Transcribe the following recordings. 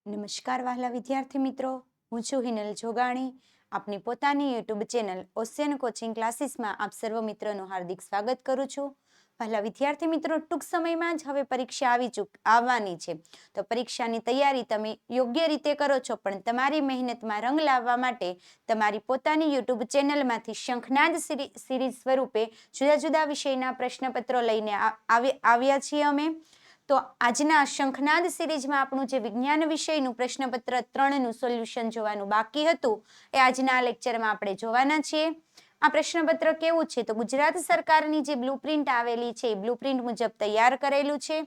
નમસ્કાર વહાલા વિદ્યાર્થી મિત્રો, હું છું હિનલ જોગાણી. આપની પોતાની યુટ્યુબ ચેનલ ઓશિયન કોચિંગ ક્લાસીસમાં આપ સર્વ મિત્રોનું હાર્દિક સ્વાગત કરું છું. વહાલા વિદ્યાર્થી મિત્રો, ટૂંક સમયમાં જ હવે પરીક્ષા આવવાની છે, તો પરીક્ષાની તૈયારી તમે યોગ્ય રીતે કરો છો, પણ તમારી મહેનતમાં રંગ લાવવા માટે તમારી પોતાની યુટ્યુબ ચેનલમાંથી શંખનાદ સિરીઝ સ્વરૂપે જુદા જુદા વિષયના પ્રશ્નપત્રો લઈને આવ્યા છીએ અમે. તો આજના શંખનાદ સિરીઝમાં આપણું જે વિજ્ઞાન વિષયનું પ્રશ્નપત્ર 3નું સોલ્યુશન જોવાનું બાકી હતું એ આજના લેક્ચરમાં આપણે જોવાના છીએ. આ પ્રશ્નપત્ર કેવું છે? તો ગુજરાત સરકારની જે બ્લુપ્રિન્ટ આવેલી છે એ બ્લુપ્રિન્ટ મુજબ તૈયાર કરેલું છે.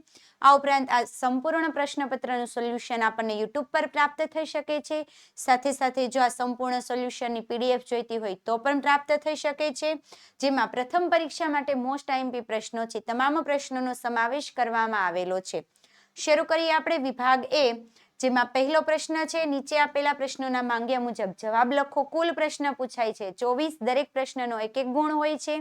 આ ઉપરાંત આ સંપૂર્ણ પ્રશ્નપત્રનું સોલ્યુશન આપણને યુટ્યુબ પર પ્રાપ્ત થઈ શકે છે. સાથે સાથે જો આ સંપૂર્ણ સોલ્યુશનની PDF જોઈતી હોય તો પણ પ્રાપ્ત થઈ શકે છે, જેમાં પ્રથમ પરીક્ષા માટે મોસ્ટ આઈએમપી પ્રશ્નો છે, તમામ પ્રશ્નોનો સમાવેશ કરવામાં આવેલો છે. શરૂ કરીએ આપણે વિભાગ એ, જેમાં પહેલો પ્રશ્ન છે, નીચે આપેલા પ્રશ્નોના માંગ્યા મુજબ જવાબ લખો. કુલ પ્રશ્ન પૂછાય છે 24. દરેક પ્રશ્નનો એક ગુણ હોય છે.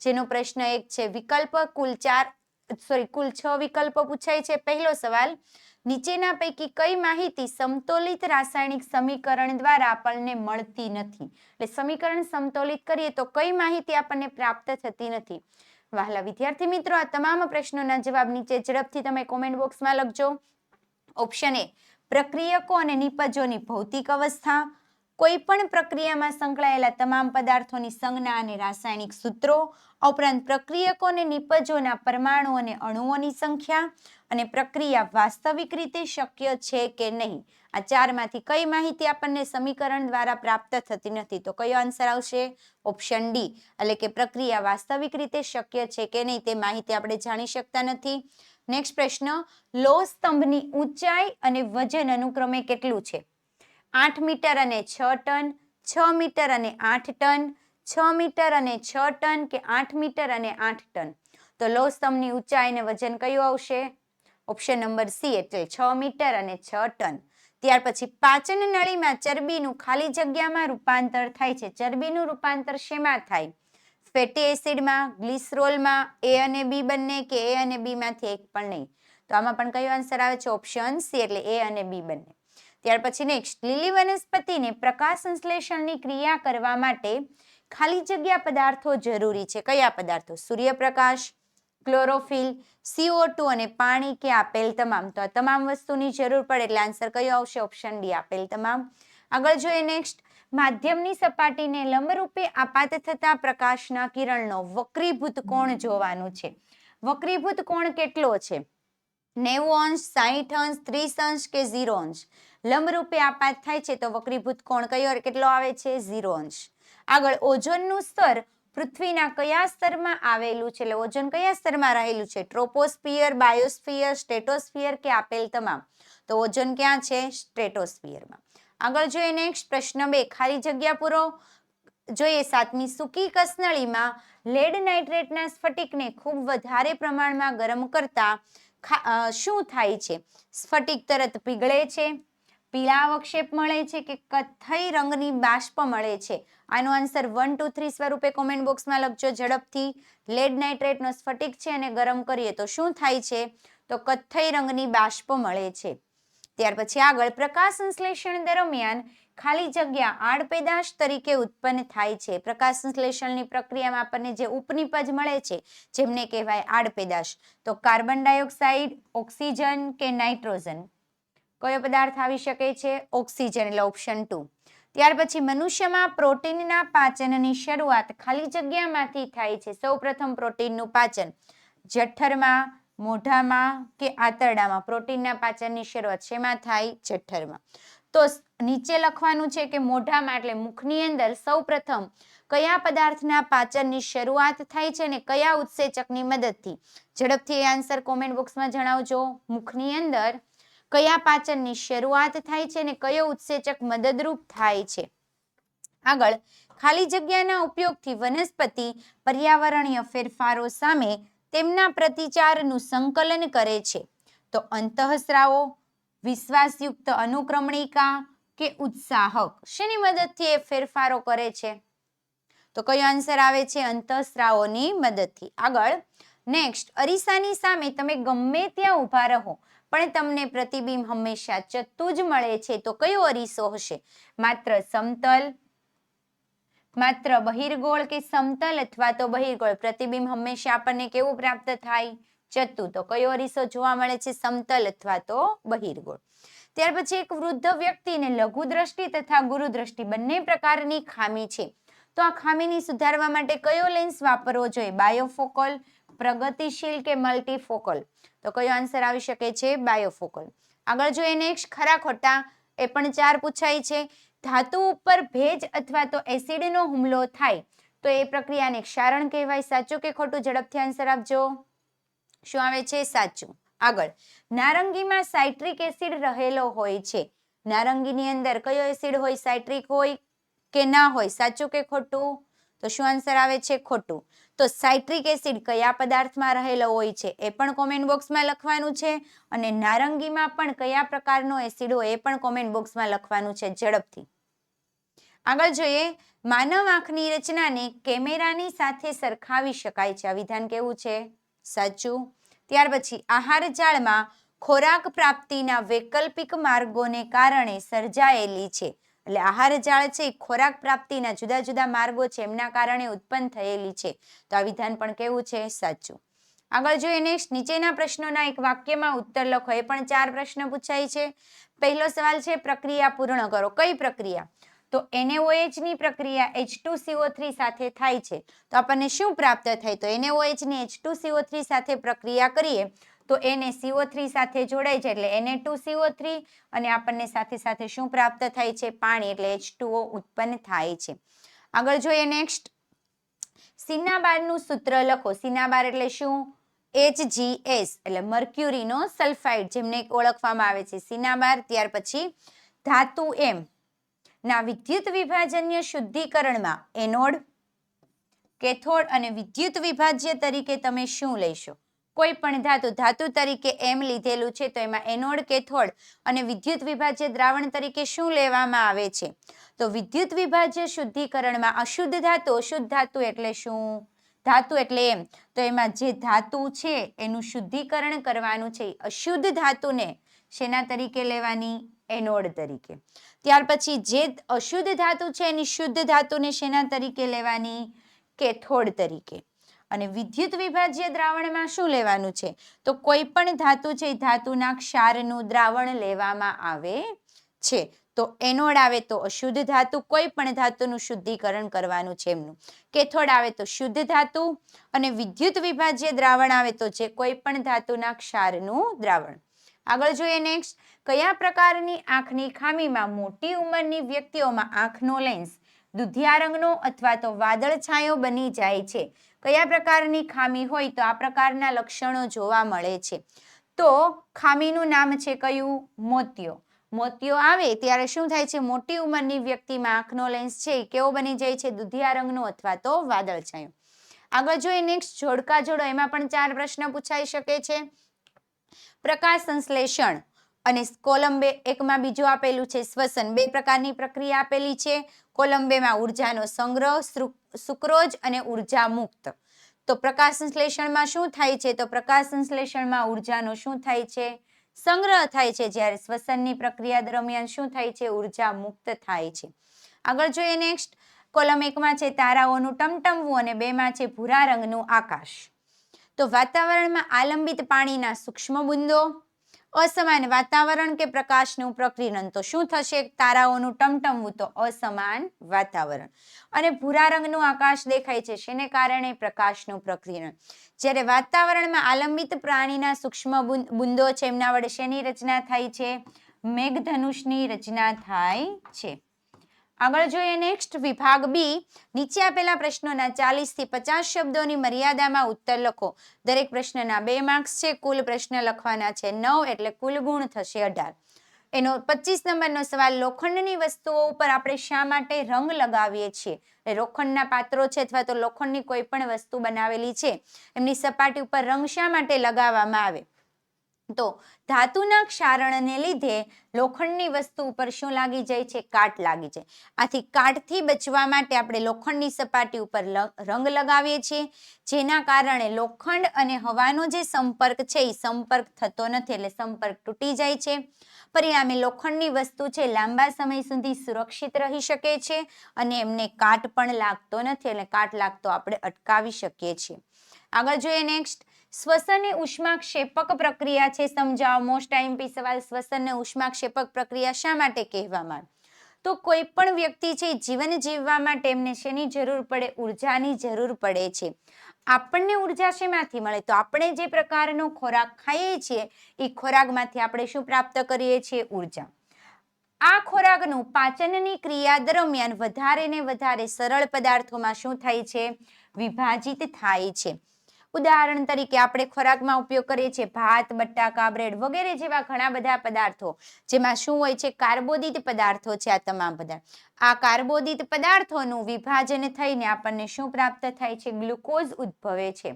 જેનો પ્રશ્ન 1 છે વિકલ્પ, કુલ 6 વિકલ્પો પૂછાય છે. પહેલો સવાલ, નીચેના પૈકી કઈ માહિતી સમતોલિત રાસાયણિક સમીકરણ દ્વારા આપણને મળતી નથી? એટલે સમીકરણ સમતોલિત કરીએ તો કઈ માહિતી આપણને પ્રાપ્ત થતી નથી? વહાલા વિદ્યાર્થી મિત્રો, આ તમામ પ્રશ્નોના જવાબ નીચે ઝડપથી તમે કોમેન્ટ બોક્સમાં લખજો. ઓપ્શન એ, પ્રક્રિયકો અને નિપજોની ભૌતિક અવસ્થા, કોઈ પણ પ્રક્રિયામાં સંકળાયેલા તમામ પદાર્થોની સંજ્ઞા અને રાસાયણિક સૂત્રો, ઉપરાંત પ્રક્રિયકો અને નિપજોના પરમાણુ અને અણુઓની સંખ્યા, અને પ્રક્રિયા વાસ્તવિક રીતે શક્ય છે કે નહીં. આ ચારમાંથી કઈ માહિતી આપણને સમીકરણ દ્વારા પ્રાપ્ત થતી નથી? તો કયો આન્સર આવશે? ઓપ્શન ડી, એટલે કે પ્રક્રિયા વાસ્તવિક રીતે શક્ય છે કે નહીં તે માહિતી આપણે જાણી શકતા નથી. નેક્સ્ટ પ્રશ્ન, લોહ સ્તંભની ઊંચાઈ અને વજન અનુક્રમે કેટલું છે? 8 મીટર અને 6 ટન, 6 મીટર અને 8 ટન, 6 મીટર અને 6 ટન કે 8 મીટર અને 8 ટન? તો લોહ સ્તંભની ઊંચાઈ અને વજન કયું આવશે? ઓપ્શન નંબર સી, એટલે 6 મીટર અને 6 ટન. ત્યાર પછી પાચન નળીમાં ચરબીનું ખાલી જગ્યામાં રૂપાંતર થાય છે. ચરબીનું રૂપાંતર શેમાં થાય? ફેટી એસિડમાં, ગ્લિસરોલમાં, એ અને બી બંને, કે એ અને બી માંથી એક પણ નહીં? તો આમાં પણ કયો આન્સર આવે છે? ઓપ્શન સી, એટલે એ અને બી બંને. ત્યાર પછી નેક્સ્ટ, લીલી વનસ્પતિને પ્રકાશ સંશ્લેષણની ક્રિયા કરવા માટે ખાલી જગ્યા પદાર્થો જરૂરી છે. કયા પદાર્થો? સૂર્યપ્રકાશ, ક્લોરોફિલ, CO2 અને પાણી, કે આપેલ તમામ? તો આ તમામ વસ્તુની જરૂર પડે, એટલે આન્સર કયો આવશે? ઓપ્શન ડી, આપેલ તમામ. આગળ જોઈએ નેક્સ્ટ, માધ્યમની સપાટીને લંબરૂપે આપાત થતા પ્રકાશના કિરણનો વક્રીભૂત કોણ જોવાનું છે. વક્રીભૂત કોણ કેટલો છે? 90 અંશ, 60 અંશ, 30 અંશ કે 0 અંશ? લંબરૂપે આપાત થાય છે તો વક્રીભૂત કોણ કેટલો આવે છે? 0 અંશ. આગળ, ઓઝોનનું સ્તર પૃથ્વીના કયા સ્તરમાં આવેલું છે? એટલે ઓઝોન કયા સ્તરમાં રહેલું છે? ટ્રોપોસ્ફિયર, બાયોસ્ફિયર, સ્ટ્રેટોસ્ફિયર કે આપેલ તમામ? તો ઓઝોન ક્યાં છે? સ્ટ્રેટોસ્ફિયરમાં. આગળ જોઈએ નેક્સ્ટ પ્રશ્ન 2, ખાલી જગ્યા પૂરો. જોઈએ 7મી, સૂકી કસનળીમાં લેડ નાઇટ્રેટના સ્ફટિકને ખૂબ વધારે પ્રમાણમાં ગરમ કરતા શું થાય છે? સ્ફટિક તરત પીગળે છે, પીળા અવક્ષેપ મળે છે, કે કથ્થઈ રંગની બાષ્પ મળે છે? આનો આન્સર 1, 2, 3 સ્વરૂપે કોમેન્ટ બોક્સમાં લખજો ઝડપથી. લેડ નાઇટ્રેટનો સ્ફટિક છે અને ગરમ કરીએ તો શું થાય છે? તો કથ્થઈ રંગની બાષ્પ મળે છે. ત્યાર પછી આગળ, પ્રકાશ સંશ્લેષણ દરમિયાન ખાલી જગ્યા આડપેદાશ તરીકે ઉત્પન્ન થાય છે. પ્રકાશ સંશ્લેષણની પ્રક્રિયામાં આપણને જે ઉપનિપજ મળે છે જેમને કહેવાય આડપેદાશ. તો કાર્બન ડાયોક્સાઇડ, ઓક્સિજન કે નાઇટ્રોજન? કયો પદાર્થ આવી શકે છે? ઓક્સિજન, એટલે ઓપ્શન 2. ત્યાર પછી મનુષ્યમાં પ્રોટીનના પાચનની શરૂઆત ખાલી જગ્યામાંથી થાય છે. સૌપ્રથમ પ્રોટીનનું પાચન જઠરમાં, મોઢામાં કે આંતરડામાં? પ્રોટીનના પાચનની શરૂઆત શેમાં થાય? જઠરમાં. તો નીચે લખવાનું છે કે મોઢામાં, એટલે મુખની અંદર સૌપ્રથમ કયા પદાર્થના પાચનની શરૂઆત થાય છે અને કયા ઉત્સેચકની મદદથી? ઝડપથી આન્સર કોમેન્ટ બોક્સમાં જણાવજો. મુખની અંદર કયા પાચનની શરૂઆત થાય છે અને કયો ઉત્સેચક મદદરૂપ થાય છે? આગળ, ખાલી જગ્યાના ઉપયોગથી વનસ્પતિ પર્યાવરણીય ફેરફારો સામે તેમના પ્રતિચારનું સંકલન કરે છે. તો અંતઃસ્રાવો, વિશ્વાસયુક્ત અનુક્રમણિકા કે ઉત્સાહક? શેની મદદથી એ ફેરફારો કરે છે? તો કયો આન્સર આવે છે? અંતઃસ્રાવોની મદદથી. આગળ નેક્સ્ટ, અરીસાની સામે તમે ગમે ત્યાં ઊભા રહો પણ તમને પ્રતિબિંબ હંમેશા ચત્તું જ મળે છે તો કયો અરીસો હશે? માત્ર સમતલ, માત્ર બહિર્ગોળ કે સમતલ અથવા તો બહિર્ગોળ? પ્રતિબિંબ હંમેશા આપણને કેવું પ્રાપ્ત થાય? ચત્તું. તો કયો અરીસો જોવા મળે છે? સમતલ અથવા તો બહિર્ગોળ. ત્યાર પછી એક વૃદ્ધ વ્યક્તિને લઘુ દ્રષ્ટિ તથા ગુરુ દ્રષ્ટિ બંને પ્રકારની ખામી છે. તો આ ખામીને સુધારવા માટે કયો લેન્સ વાપરવો જોઈએ? બાયોફોકલ, પ્રગતિશીલ કે મલ્ટીફોકલ? તો કયો આન્સર આવી શકે છે? બાયોફોકલ. આગળ જોઈએ નેક્સ્ટ, ખરા ખોટા એ પણ 4 પૂછાય છે. ધાતુ ઉપર ભેજ અથવા તો એસિડનો હુમલો થાય તો એ પ્રક્રિયાને ક્ષારણ કહેવાય. સાચું કે ખોટું? ઝડપથી આન્સર આપજો. શું આવે છે? સાચું. આગળ, નારંગીમાં સાઇટ્રિક એસિડ રહેલો હોય છે. નારંગીની અંદર કયો એસિડ હોય? સાઇટ્રિક હોય કે ના હોય? સાચું કે ખોટું? તો શું આન્સર આવે છે? ખોટું. તો સાઇટ્રિક એસિડ કયા પદાર્થમાં રહેલો હોય છે એ પણ કોમેન્ટ બોક્સમાં લખવાનું છે, અને નારંગીમાં પણ કયા પ્રકારનો એસિડ હોય એ પણ કોમેન્ટ બોક્સમાં લખવાનું છે. ઝડપથી આગળ જોઈએ, માનવ આંખની રચનાને કેમેરાની સાથે સરખાવી શકાય છે. આ વિધાન કેવું છે? સાચું. ત્યાર પછી, આહાર જાળમાં ખોરાક પ્રાપ્તિના વૈકલ્પિક માર્ગોને કારણે સર્જાયેલી છે. એટલે આહાર જાળ છે એ ખોરાક પ્રાપ્તિના જુદા જુદા માર્ગો છે એમના કારણે ઉત્પન્ન થયેલી છે. તો આ વિધાન પણ કેવું છે? સાચું. આગળ જોઈએ નેક્સ્ટ, નીચેના પ્રશ્નોના એક વાક્યમાં ઉત્તર લખો. એ પણ 4 પ્રશ્ન પૂછાય છે. પહેલો સવાલ છે, પ્રક્રિયા પૂર્ણ કરો. કઈ પ્રક્રિયા? તો NaOH ની પ્રક્રિયા H2CO3 સાથે થાય છે. તો આપણને શું પ્રાપ્ત થાય? તો NaOH ની H2CO3 સાથે પ્રક્રિયા કરીએ તો NaCO3 સાથે જોડાય છે એટલે Na2CO3, અને આપણને સાથે સાથે શું પ્રાપ્ત થાય છે? પાણી, એટલે H2O ઉત્પન્ન થાય છે. આગળ જોઈએ નેક્સ્ટ, સિનાબારનું સૂત્ર લખો. સિનાબાર એટલે શું? HGS એટલે મર્ક્યુરીનો સલ્ફાઇડ, જેમને ઓળખવામાં આવે છે સિનાબાર. ત્યાર પછી, ધાતુ M ના વિદ્યુત વિભાજન્ય શુદ્ધિકરણમાં એનોડ, કેથોડ અને વિદ્યુત વિભાજ્ય તરીકે તમે શું લેશો? કોઈ પણ ધાતુ તરીકે M લીધેલું છે તો એમાં એનોડ, કેથોડ અને વિદ્યુત વિભાજ્ય દ્રાવણ તરીકે શું લેવામાં આવે છે? તો વિદ્યુત વિભાજ્ય શુદ્ધિકરણમાં અશુદ્ધ ધાતુ, અશુદ્ધ ધાતુ એટલે શું? ધાતુ એટલે એમ. તો એમાં જે ધાતુ છે એનું શુદ્ધિકરણ કરવાનું છે. અશુદ્ધ ધાતુને શેના તરીકે લેવાની? એનોડ તરીકે. ત્યાર પછી, જે અશુદ્ધ ધાતુ છે એની શુદ્ધ ધાતુને શેના તરીકે લેવાની? કેથોડ તરીકે. અને વિદ્યુત વિભાજ્ય દ્રાવણમાં શું લેવાનું છે? તો કોઈ પણ ધાતુ છે ધાતુના ક્ષારનું દ્રાવણ લેવામાં આવે છે. તો એનોડ આવે તો અશુદ્ધ ધાતુ, કોઈ પણ ધાતુનું શુદ્ધિકરણ કરવાનું છે એમનું. કેથોડ આવે તો શુદ્ધ ધાતુ, અને વિદ્યુત વિભાજ્ય દ્રાવણ આવે તો જે કોઈ પણ ધાતુના ક્ષારનું દ્રાવણ. આગળ જોઈએ નેક્સ્ટ, કયા પ્રકારની આંખની ખામીમાં મોટી ઉંમરની વ્યક્તિઓમાં આંખનો લેન્સ દુધિયા રંગનો અથવા તો વાદળછાયો બની જાય છે? કયા પ્રકારની ખામી હોય તો આ પ્રકારના લક્ષણો જોવા મળે છે? તો ખામીનું નામ છે કયું? મોતિયો. મોતિયો આવે ત્યારે શું થાય છે? મોટી ઉંમરની વ્યક્તિમાં આંખનો લેન્સ છે કેવો બની જાય છે? દુધિયા રંગનો અથવા તો વાદળછાયો. આગળ જોઈએ નેક્સ્ટ, જોડકા જોડો. એમાં પણ 4 પ્રશ્ન પૂછાઈ શકે છે. પ્રકાશ સંશ્લેષણ અને કોલમ 1 માં બીજું આપેલું છે શ્વસન. 2 પ્રકારની પ્રક્રિયા આપેલી છે. કોલમ 2 માં ઉર્જાનો સંગ્રહ, સુક્રોઝ અને ઉર્જા મુક્ત. તો પ્રકાશ સંશ્લેષણમાં શું થાય છે? તો પ્રકાશ સંશ્લેષણમાં ઉર્જાનો શું થાય છે? સંગ્રહ થાય છે. જ્યારે શ્વસનની પ્રક્રિયા દરમિયાન શું થાય છે? ઉર્જા મુક્ત થાય છે. આગળ જોઈએ નેક્સ્ટ, કોલમ 1 માં છે તારાઓનું ટમટમવું અને 2 માં છે ભૂરા રંગનું આકાશ. તો વાતાવરણમાં આલંબિત પાણીના સૂક્ષ્મ બુંદો, અસમાન વાતાવરણ કે પ્રકાશનું પ્રકિરણ. તો શું થશે? તારાઓનું ટમટમવું તો અસમાન વાતાવરણ. અને ભૂરા રંગનું આકાશ દેખાય છે શેને કારણે? પ્રકાશનું પ્રકિરણ. જ્યારે વાતાવરણમાં આલંબિત પ્રાણીના સૂક્ષ્મ બુંદો છે એમના વડે શેની રચના થાય છે? મેઘધનુષની રચના થાય છે. આગળ જોઈએ નેક્સ્ટ, વિભાગ બી. નીચે આપેલા પ્રશ્નોના 40 થી 50 શબ્દોની મર્યાદામાં ઉત્તર લખો. દરેક પ્રશ્નના 2 માર્ક્સ છે. કુલ પ્રશ્ન લખવાના છે 9, એટલે કુલ ગુણ થશે 18. એનો 25 નંબરનો સવાલ, લોખંડની વસ્તુઓ ઉપર આપણે શા માટે રંગ લગાવીએ છીએ? લોખંડના પાત્રો છે અથવા તો લોખંડની કોઈ પણ વસ્તુ બનાવેલી છે એમની સપાટી ઉપર રંગ શા માટે લગાવવામાં આવે? તો ધાતુના ક્ષારણને લીધે લોખંડની વસ્તુ ઉપર શું લાગી જાય છે? કાટ લાગી જાય. આથી કાટથી બચવા માટે આપણે લોખંડની સપાટી ઉપર રંગ લગાવીએ છીએ, જેના કારણે લોખંડ અને હવાનો જે સંપર્ક છે એ સંપર્ક થતો નથી, એટલે સંપર્ક તૂટી જાય છે. પરિણામે લોખંડની વસ્તુ છે લાંબા સમય સુધી સુરક્ષિત રહી શકે છે અને એમને કાટ પણ લાગતો નથી, એટલે કાટ લાગતો આપણે અટકાવી શકીએ છીએ. આગળ જોઈએ નેક્સ્ટ, શ્વસન એ ઉષ્માક્ષેપક પ્રક્રિયા છે, સમજાવો. મોસ્ટ આઈએમપી સવાલ, શ્વસનને ઉષ્માક્ષેપક પ્રક્રિયા શા માટે કહેવામાં? તો કોઈ પણ વ્યક્તિ છે જીવન જીવવા માટે એમને શેની જરૂર પડે? ઉર્જાની જરૂર પડે છે. આપણને ઉર્જા શેમાંથી મળે? તો આપણે જે પ્રકારનો ખોરાક ખાઈએ છીએ એ ખોરાકમાંથી આપણે શું પ્રાપ્ત કરીએ છીએ? ઉર્જા. આ ખોરાકનું પાચનની ક્રિયા દરમિયાન વધારે ને વધારે સરળ પદાર્થોમાં શું થાય છે? વિભાજિત થાય છે. ઉદાહરણ તરીકે આપણે ખોરાકમાં ઉપયોગ કરીએ છીએ ભાત, બટાકા, બ્રેડ વગેરે જેવા ઘણા બધા પદાર્થો, જેમાં શું હોય છે? કાર્બોદિત પદાર્થો છે. આ તમામ પદાર્થ, આ કાર્બોદિત પદાર્થોનું વિભાજન થઈને આપણને શું પ્રાપ્ત થાય છે? ગ્લુકોઝ ઉદ્ભવે છે.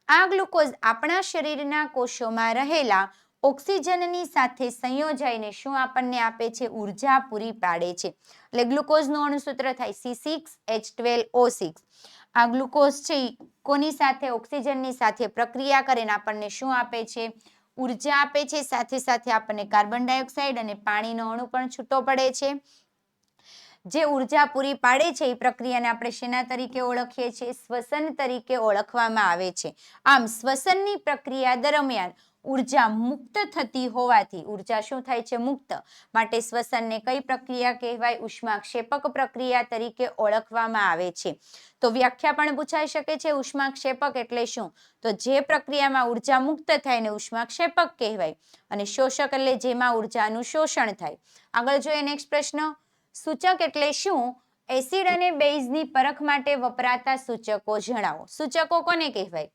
આ ગ્લુકોઝ આપણા શરીરના કોષોમાં રહેલા ઓક્સિજનની સાથે સંયોજાઈને શું આપણને આપે છે? ઉર્જા પૂરી પાડે છે. એટલે ગ્લુકોઝનું અણુસૂત્ર થાય C6H12O6. આ ગ્લુકોઝ છે કોની સાથે? ઓક્સિજનની સાથે પ્રક્રિયા કરીને આપણને શું આપે છે? ઉર્જા આપે છે. સાથે સાથે આપણને કાર્બન ડાયોક્સાઇડ અને પાણીનો અણુ પણ છૂટો પડે છે. જે ઉર્જા પૂરી પાડે છે એ પ્રક્રિયાને આપણે શેના તરીકે ઓળખીએ છીએ? શ્વસન તરીકે ઓળખવામાં આવે છે. આમ શ્વસનની પ્રક્રિયા દરમિયાન ઉર્જા મુક્ત થતી હોવાથી, ઉર્જા શું થાય છે? મુક્ત. માટે શ્વસનને કઈ પ્રક્રિયા કહેવાય? ઉષ્માક્ષેપક પ્રક્રિયા તરીકે ઓળખવામાં આવે છે. તો વ્યાખ્યા પણ પૂછાઈ શકે છે. ઉષ્માક્ષેપક એટલે શું? તો જે પ્રક્રિયામાં ઉર્જા મુક્ત થાય એને ઉષ્માક્ષેપક કહેવાય, અને શોષક એટલે જેમાં ઉર્જાનું શોષણ થાય. આગળ જોઈએ નેક્સ્ટ પ્રશ્ન, સૂચક એટલે શું? એસિડ અને બેઝની પરખ માટે વપરાતા સૂચકો જણાવો. સૂચકો કોને કહેવાય?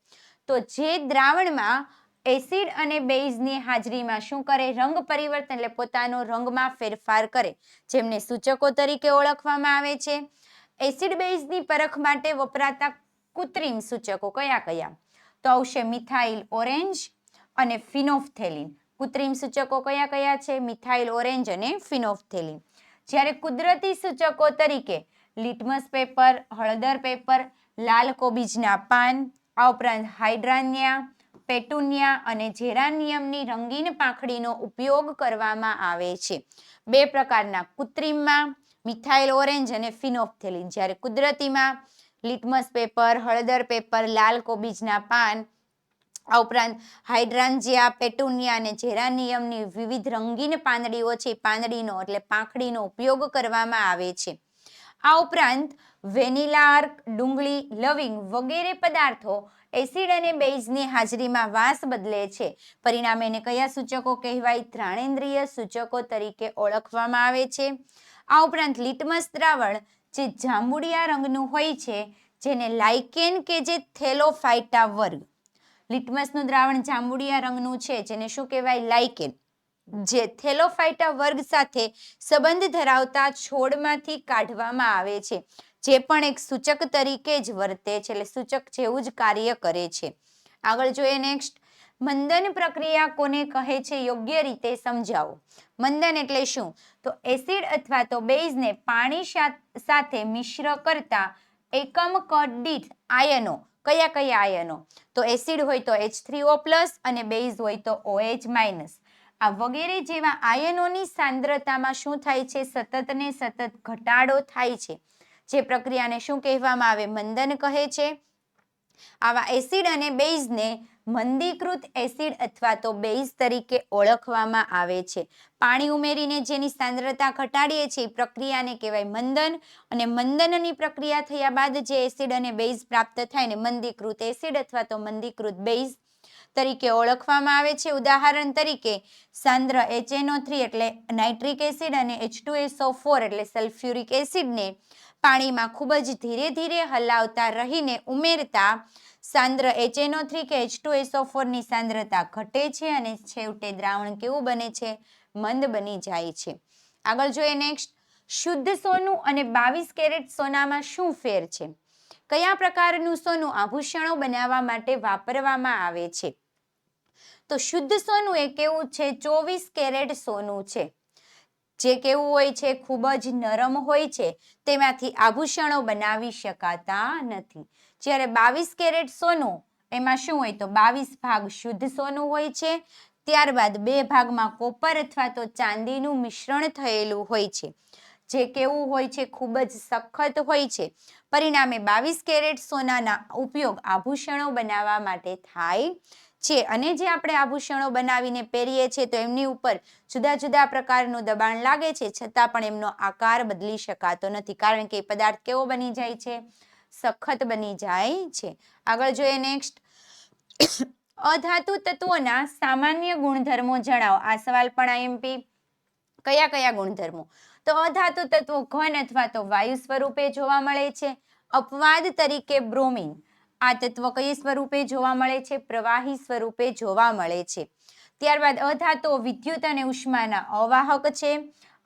તો જે દ્રાવણમાં એસિડ અને બેઝની હાજરીમાં શું કરે? રંગ પરિવર્તન એટલે પોતાનો રંગમાં ફેરફાર કરે, જેમને સૂચકો તરીકે ઓળખવામાં આવે છે. એસિડ બેઝની પરખ માટે વપરાતા કૃત્રિમ સૂચકો કયા કયા? તો આવશે મિથાઇલ ઓરેન્જ અને ફિનોલ્ફથેલિન. કૃત્રિમ સૂચકો કયા કયા છે? મિથાઇલ ઓરેન્જ અને ફિનોલ્ફથેલિન. જ્યારે કુદરતી સૂચકો તરીકે લિટમસ પેપર, હળદર પેપર, લાલ કોબીજના પાન, આ ઉપરાંત હાઇડ્રાન્યા, પેટુનિયા અને જેરાનિયમની રંગીન પાંખડીનો ઉપયોગ કરવામાં આવે છે. બે પ્રકારના, કૃત્રિમમાં મિથાઇલ ઓરેન્જ અને ફિનોલ્ફથેલિન, જ્યારે કુદરતીમાં લિટમસ પેપર, હળદર પેપર, લાલ કોબીજના પાન, આ ઉપરાંત હાઇડ્રાન્જિયા, પેટુનિયા અને જેરાનિયમની વિવિધ રંગીન પાંદડીઓ છે, પાંદડીનો એટલે પાંખડીનો ઉપયોગ કરવામાં આવે છે. આ ઉપરાંત વેનીલા અર્ક, ડુંગળી, લવિંગ વગેરે પદાર્થો એસિડ અને બેઝની હાજરીમાં વાસ બદલે છે. પરિણામે એને કયા સૂચકો કહેવાય? ઘ્રાણેન્દ્રિય સૂચકો તરીકે ઓળખવામાં આવે છે. આ ઉપરાંત લિટમસ દ્રાવણ જે જાંબુડિયા રંગનું હોય છે, જેને લાઇકેન કે જે થેલોફાઇટા વર્ગ, લિટમસનું દ્રાવણ જાંબુડિયા રંગનું છે, જેને શું કહેવાય? લાઇકેન. જે થેલોફાઇટા વર્ગ સાથે સંબંધ ધરાવતા છોડમાંથી કાઢવામાં આવે છે, જે પણ એક સૂચક તરીકે જ વર્તે છે, એટલે સૂચક જેવું જ કાર્ય કરે છે. આગળ જોઈએ નેક્સ્ટ, મંદન પ્રક્રિયા કોને કહે છે? યોગ્ય રીતે સમજાવો. મંદન એટલે શું? તો એસિડ અથવા તો બેઝને પાણી સાથે મિશ્ર કરતા એકમ કદ દીઠ આયનો, કયા કયા આયનો? તો એસિડ હોય તો H3O+ અને બેઝ હોય તો OH-. આ વગેરે જેવા આયનોની સાંદ્રતામાં શું થાય છે? સતત ને સતત ઘટાડો થાય છે. જે પ્રક્રિયાને શું કહેવામાં આવે? મંદન કહે છે. આવા એસિડ અને બેઝને મંદીકૃત એસિડ અથવા તો બેઝ તરીકે ઓળખવામાં આવે છે. પાણી ઉમેરીને જેની સાંદ્રતા ઘટાડીએ છીએ એ પ્રક્રિયાને કહેવાય મંદન, અને મંદનની પ્રક્રિયા થયા બાદ જે એસિડ અને બેઝ પ્રાપ્ત થાય ને મંદીકૃત એસિડ અથવા તો મંદીકૃત બેઝ તરીકે ઓળખવામાં આવે છે. ઉદાહરણ તરીકે સાંદ્ર HNO3 એટલે નાઇટ્રિક એસિડ અને H2SO4 એટલે સલ્ફ્યુરિક એસિડને પાણીમાં ખૂબ જ ધીરે ધીરે હલાવતા રહીને ઉમેરતા સાંદ્ર HNO3 કે H2SO4 ની સાંદ્રતા ઘટે છે અને છેવટે દ્રાવણ કેવું બને છે? મંદ બની જાય છે. આગળ જોઈએ નેક્સ્ટ, શુદ્ધ સોનું અને 22 કેરેટ સોનામાં શું ફેર છે? કયા પ્રકારનું સોનું આભૂષણો બનાવવા માટે વાપરવામાં આવે છે? તો શુદ્ધ સોનું એ કેવું છે? 24 કેરેટ સોનું છે, જે કેવું હોય છે? ખૂબ જ નરમ હોય છે, તેમાંથી આભૂષણો બનાવી શકાતા નથી. જ્યારે 22 કેરેટ સોનું, એમાં શું હોય? તો 22 ભાગ શુદ્ધ સોનું હોય છે, ત્યારબાદ 2 ભાગમાં કોપર અથવા તો ચાંદીનું મિશ્રણ થયેલું હોય છે, જે કેવું હોય છે? ખૂબ જ સખત હોય છે. પરિણામે 22 કેરેટ સોનાના ઉપયોગ આભૂષણો બનાવવા માટે થાય છે. અને જે આપણે આભૂષણો બનાવીને પહેરીએ છીએ તો એમની ઉપર જુદા જુદા પ્રકારનું દબાણ લાગે છે, છતાં પણ એમનો આકાર બદલી શકાતો નથી, કારણ કે પદાર્થ કેવો બની જાય છે? સખત બની જાય છે. આગળ જોઈએ નેક્સ્ટ. અધાતુ તત્વોના સામાન્ય ગુણધર્મો જણાવો. આ સવાલ પણ આઈએમપી. કયા કયા ગુણધર્મો? તો અધાતુ તત્વો ઘન અથવા તો વાયુ સ્વરૂપે જોવા મળે છે. અપવાદ તરીકે બ્રોમિન. આ તત્વ કઈ સ્વરૂપે જોવા મળે છે? પ્રવાહી સ્વરૂપે જોવા મળે છે. ત્યારબાદ અધાતુઓ વિદ્યુત અને ઉષ્માના અવાહક છે.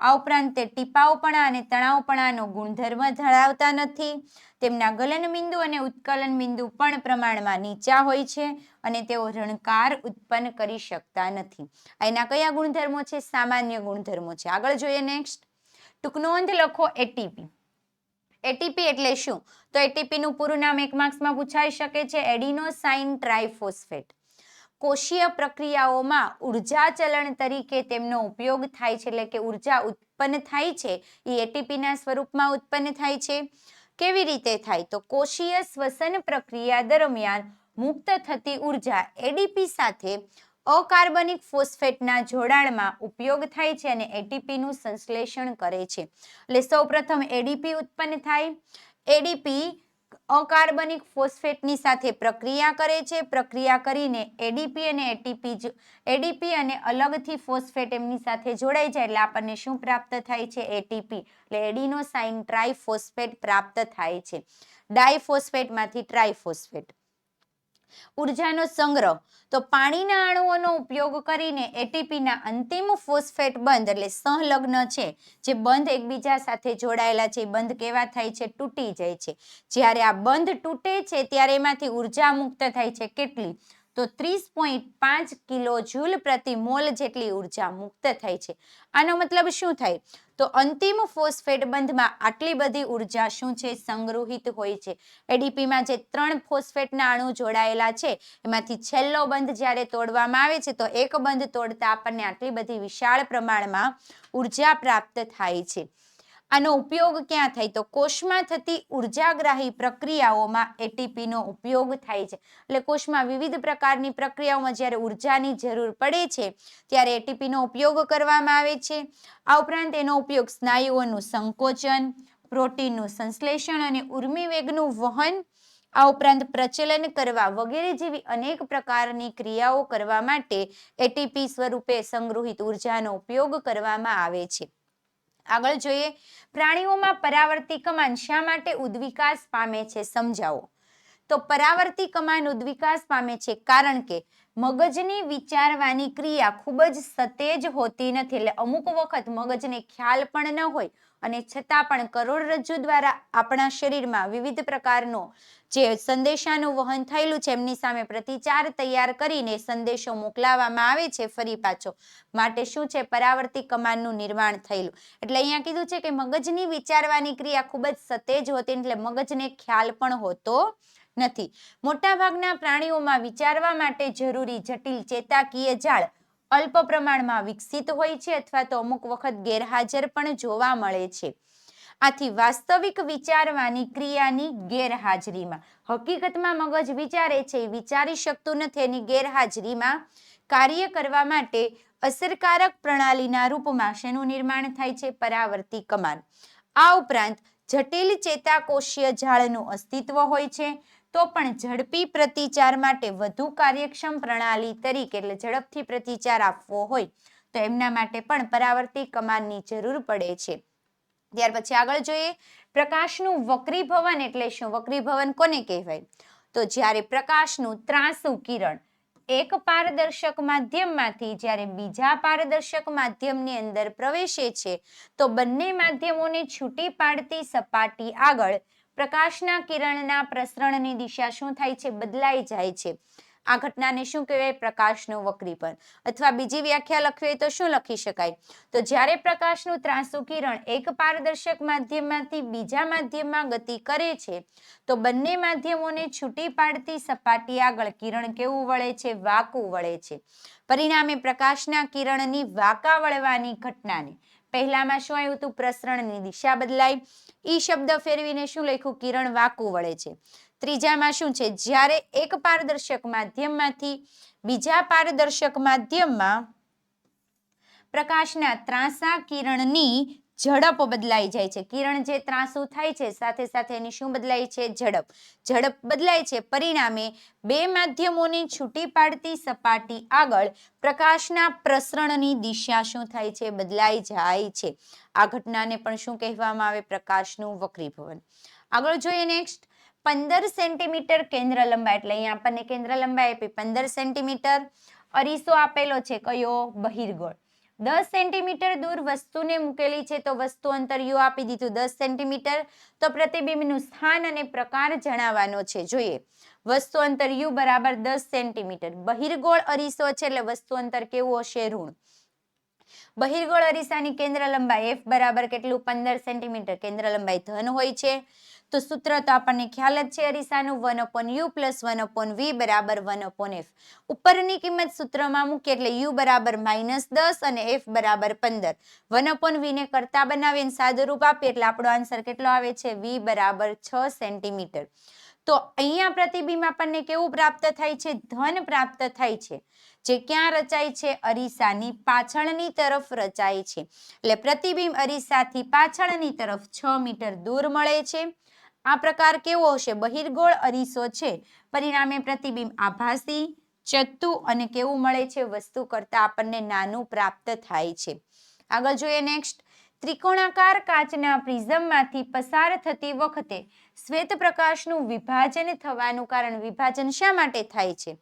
આ ઉપરાંત તે ટીપાવપણા અને તણાવપણાનો ગુણધર્મ ધરાવતા નથી. તેમના ગલન બિંદુ અને ઉત્કલન બિંદુ પણ પ્રમાણમાં નીચા હોય છે અને તેઓ રણકાર ઉત્પન્ન કરી શકતા નથી. એના કયા ગુણધર્મો છે? સામાન્ય ગુણધર્મો છે. આગળ જોઈએ નેક્સ્ટ. ટૂંક નોંધ લખો. એટીપી. એટીપી એટલે શું? તો એટીપી નું પૂરું નામ 1 માર્ક્સમાં પૂછાઈ શકે છે. Adenosine triphosphate. કોષીય પ્રક્રિયાઓમાં ઉર્જા ચલણ તરીકે તેમનો ઉપયોગ થાય છે, એટલે કે ઉર્જા ઉત્પન્ન થાય છે એ એટીપીના સ્વરૂપમાં ઉત્પન્ન થાય છે. કેવી રીતે થાય? તો કોષીય શ્વસન પ્રક્રિયા દરમિયાન મુક્ત થતી ઉર્જા એડીપી સાથે અકાર્બનિક ફોસ્ફેટના જોડાણમાં ઉપયોગ થાય છે અને એટીપીનું સંશ્લેષણ કરે છે. એટલે સૌપ્રથમ એડીપી ઉત્પન્ન થાય. એડીપી અકાર્બનિક ફોસ્ફેટની સાથે પ્રક્રિયા કરે છે. પ્રક્રિયા કરીને એડીપી અને એડીપી અને અલગથી ફોસ્ફેટ એમની સાથે જોડાઈ જાય એટલે આપણને શું પ્રાપ્ત થાય છે? એટીપી. એટલે એડિનોસાઇન ટ્રાઇફોસ્ફેટ પ્રાપ્ત થાય છે. ડાયફોસ્ફેટમાંથી ટ્રાઇફોસ્ફેટ. ઉર્જાનો સંગ્રહ. તો પાણીના અણુઓનો ઉપયોગ કરીને એટીપીના અંતિમ ફોસ્ફેટ બંધ એટલે સંલગ્ન છે, જે બંધ એકબીજા સાથે જોડાયેલા છે, બંધ કેવા થાય છે? તૂટી જાય છે. જ્યારે આ બંધ તૂટે છે ત્યારે એમાંથી ઉર્જા મુક્ત થાય છે. કેટલી? તો 30.5 કિલો જૂલ પ્રતિ મોલ જેટલી ઉર્જા મુક્ત થાય છે. આનો મતલબ શું થાય? તો અંતિમ ફોસ્ફેટ બંધમાં આટલી બધી ઉર્જા શું છે? સંગ્રહિત હોય છે. એડીપીમાં જે 3 ફોસ્ફેટના અણુ જોડાયેલા છે એમાંથી છેલ્લો બંધ જ્યારે તોડવામાં આવે છે તો એક બંધ તોડતા આપણને આટલી બધી વિશાળ પ્રમાણમાં ઉર્જા પ્રાપ્ત થાય છે. આનો ઉપયોગ ક્યાં થાય? તો કોષમાં થતી ઉર્જાગ્રાહી પ્રક્રિયાઓમાં એટીપીનો ઉપયોગ થાય છે. એટલે કોષમાં વિવિધ પ્રકારની પ્રક્રિયાઓમાં જ્યારે ઉર્જાની જરૂર પડે છે ત્યારે એટીપીનો ઉપયોગ કરવામાં આવે છે. આ ઉપરાંત એનો ઉપયોગ સ્નાયુઓનું સંકોચન, પ્રોટીનનું સંશ્લેષણ અને ઉર્મિ વેગનું વહન, આ ઉપરાંત પ્રચલન કરવા વગેરે જેવી અનેક પ્રકારની ક્રિયાઓ કરવા માટે એટીપી સ્વરૂપે સંગ્રહિત ઉર્જાનો ઉપયોગ કરવામાં આવે છે. આગળ જોઈએ. પ્રાણીઓમાં પરાવર્તી કમાન શા માટે ઉદ્વિકાસ પામે છે? સમજાવો. તો પરાવર્તી કમાન ઉદ્વિકાસ પામે છે કારણ કે મગજની વિચારવાની ક્રિયા ખૂબ જ સતેજ હોતી નથી. એટલે અમુક વખત મગજને ખ્યાલ પણ ન હોય અને છતાં પણ કરોડરજ્જુ દ્વારા આપણા શરીરમાં વિવિધ પ્રકારનો જે સંદેશાનું વહન થયેલું છે એમની સામે પ્રતિચાર તૈયાર કરીને સંદેશો મોકલાવવામાં આવે છે ફરી પાછો. માટે શું છે? પરાવર્તી કમાનનું નિર્માણ થયેલું. એટલે અહીંયા કીધું છે કે મગજની વિચારવાની ક્રિયા ખૂબ જ સતેજ હોતી, એટલે મગજને ખ્યાલ પણ હોતો નથી. મોટાભાગના પ્રાણીઓમાં વિચારવા માટે જરૂરી જટિલ ચેતાકીય જાળ અલ્પ પ્રમાણમાં વિકસિત હોય છે અથવા તો અમુક વખત ગેરહાજર પણ જોવા મળે છે. આથી વાસ્તવિક વિચારવાની ક્રિયાની ગેરહાજરીમાં, હકીકતમાં મગજ વિચારે છે, વિચારી શકતું નથી, એની ગેરહાજરીમાં કાર્ય કરવા માટે અસરકારક પ્રણાલીના રૂપમાં શેનું નિર્માણ થાય છે? પરાવર્તી કમાન. આ ઉપરાંત જટિલ ચેતાકોષીય જાળનું અસ્તિત્વ હોય છે, તો પણ ઝડપી પ્રતિચાર માટે વધુ કાર્યક્ષમ પ્રણાલી તરીકે, એટલે ઝડપથી પ્રતિચાર આપવો હોય તો એમના માટે પણ પરાવર્તી કમાનની જરૂર પડે છે. ત્યાર પછી આગળ જોઈએ. પ્રકાશનું વક્રીભવન એટલે શું? વક્રીભવન કોને કહેવાય? તો જ્યારે પ્રકાશનું ત્રાંસુ કિરણ એક પારદર્શક માધ્યમમાંથી જ્યારે બીજા પારદર્શક માધ્યમની અંદર પ્રવેશે છે તો બંને માધ્યમોને છૂટી પાડતી સપાટી આગળ પ્રકાશના કિરણના પ્રસરણની દિશા શું થાય છે? બદલાઈ જાય છે. આ ઘટનાને શું કહેવાય? પ્રકાશનું વક્રીભવન. અથવા બીજી વ્યાખ્યા લખવી હોય તો શું લખી શકાય? તો જ્યારે પ્રકાશનું ત્રાંસુ કિરણ એક પારદર્શક માધ્યમમાંથી બીજા માધ્યમમાં ગતિ કરે છે તો બંને માધ્યમોને છૂટી પાડતી સપાટી આગળ કિરણ કેવું વળે છે? વાંકું વળે છે. પરિણામે પ્રકાશના કિરણની વાંકા વળવાની ઘટનાને, પહેલામાં શું આવ્યું હતું? પ્રસરણની દિશા બદલાઈ. ઈ શબ્દ ફેરવીને શું લખ્યું? કિરણ વાંકું વળે છે. ત્રીજામાં શું છે? જ્યારે એક પારદર્શક માધ્યમમાંથી બીજા પારદર્શક માધ્યમમાં પ્રકાશના ત્રાંસા કિરણની ઝડપ બદલાઈ જાય છે. કિરણ જે ત્રાંસુ થાય છે સાથે સાથે એની શું બદલાય છે? ઝડપ. ઝડપ બદલાય છે. પરિણામે બે માધ્યમોની છૂટી પાડતી સપાટી આગળ પ્રકાશના પ્રસરણની દિશા શું થાય છે? બદલાઈ જાય છે. આ ઘટનાને પણ શું કહેવામાં આવે? પ્રકાશનું વક્રીભવન. આગળ જોઈએ નેક્સ્ટ. 15 સેન્ટીમીટર કેન્દ્ર લંબાઈ, એટલે અહીંયા આપણને કેન્દ્ર લંબાઈ આપી 15 સેન્ટીમીટર. અરીસો આપેલો છે કયો? બહિર્ગોળ. 10 સેન્ટીમીટર દૂર વસ્તુને મૂકેલી છે તો વસ્તુ અંતર યુ આપી દીધું 10 સેન્ટીમીટર. તો પ્રતિબિંબનું સ્થાન અને પ્રકાર જણાવવાનો છે. જોઈએ, વસ્તુ અંતર યુ બરાબર 10 સેન્ટીમીટર. બહિર્ગોળ અરીસો છે એટલે વસ્તુ અંતર કેવું હશે? ઋણ. બહિર્ગોળ અરીસાની કેન્દ્ર લંબાઈ f બરાબર કેટલું? 15 સેન્ટીમીટર. કેન્દ્ર લંબાઈ ધન હોય છે. તો સૂત્ર તો આપણને ખ્યાલ જ છે અરીસાનું, 1/u + 1/v બરાબર 1/f. ઉપરની કિંમત સૂત્રમાં મૂકીએ એટલે u બરાબર -10 અને f બરાબર 15. 1/v ને કરતા બનાવીને સાદું રૂપ આપીએ એટલે આપણો આન્સર કેટલો આવે છે? v બરાબર 6 સેન્ટીમીટર. તો અહીંયા પ્રતિબિંબ આપણને કેવું પ્રાપ્ત થાય છે? ધન પ્રાપ્ત થાય છે. જે ક્યાં રચાય છે? અરીસાની પાછળની તરફ રચાય છે. એટલે પ્રતિબિંબ અરીસાથી પાછળની તરફ 6 મીટર દૂર મળે છે. આ પ્રકાર કેવો હશે? બહિર્ગોળ અરીસો છે. પરિણામે પ્રતિબિંબ આભાસી, ચત્તુ અને કેવું મળે છે? વસ્તુ કરતા આપણને નાનું પ્રાપ્ત થાય છે. આગળ જોઈએ નેક્સ્ટ. ત્રિકોણાકાર કાચના પ્રિઝમમાંથી પસાર થતી વખતે શ્વેત પ્રકાશનું વિભાજન થવાનું કારણ. વિભાજન શા માટે થાય છે?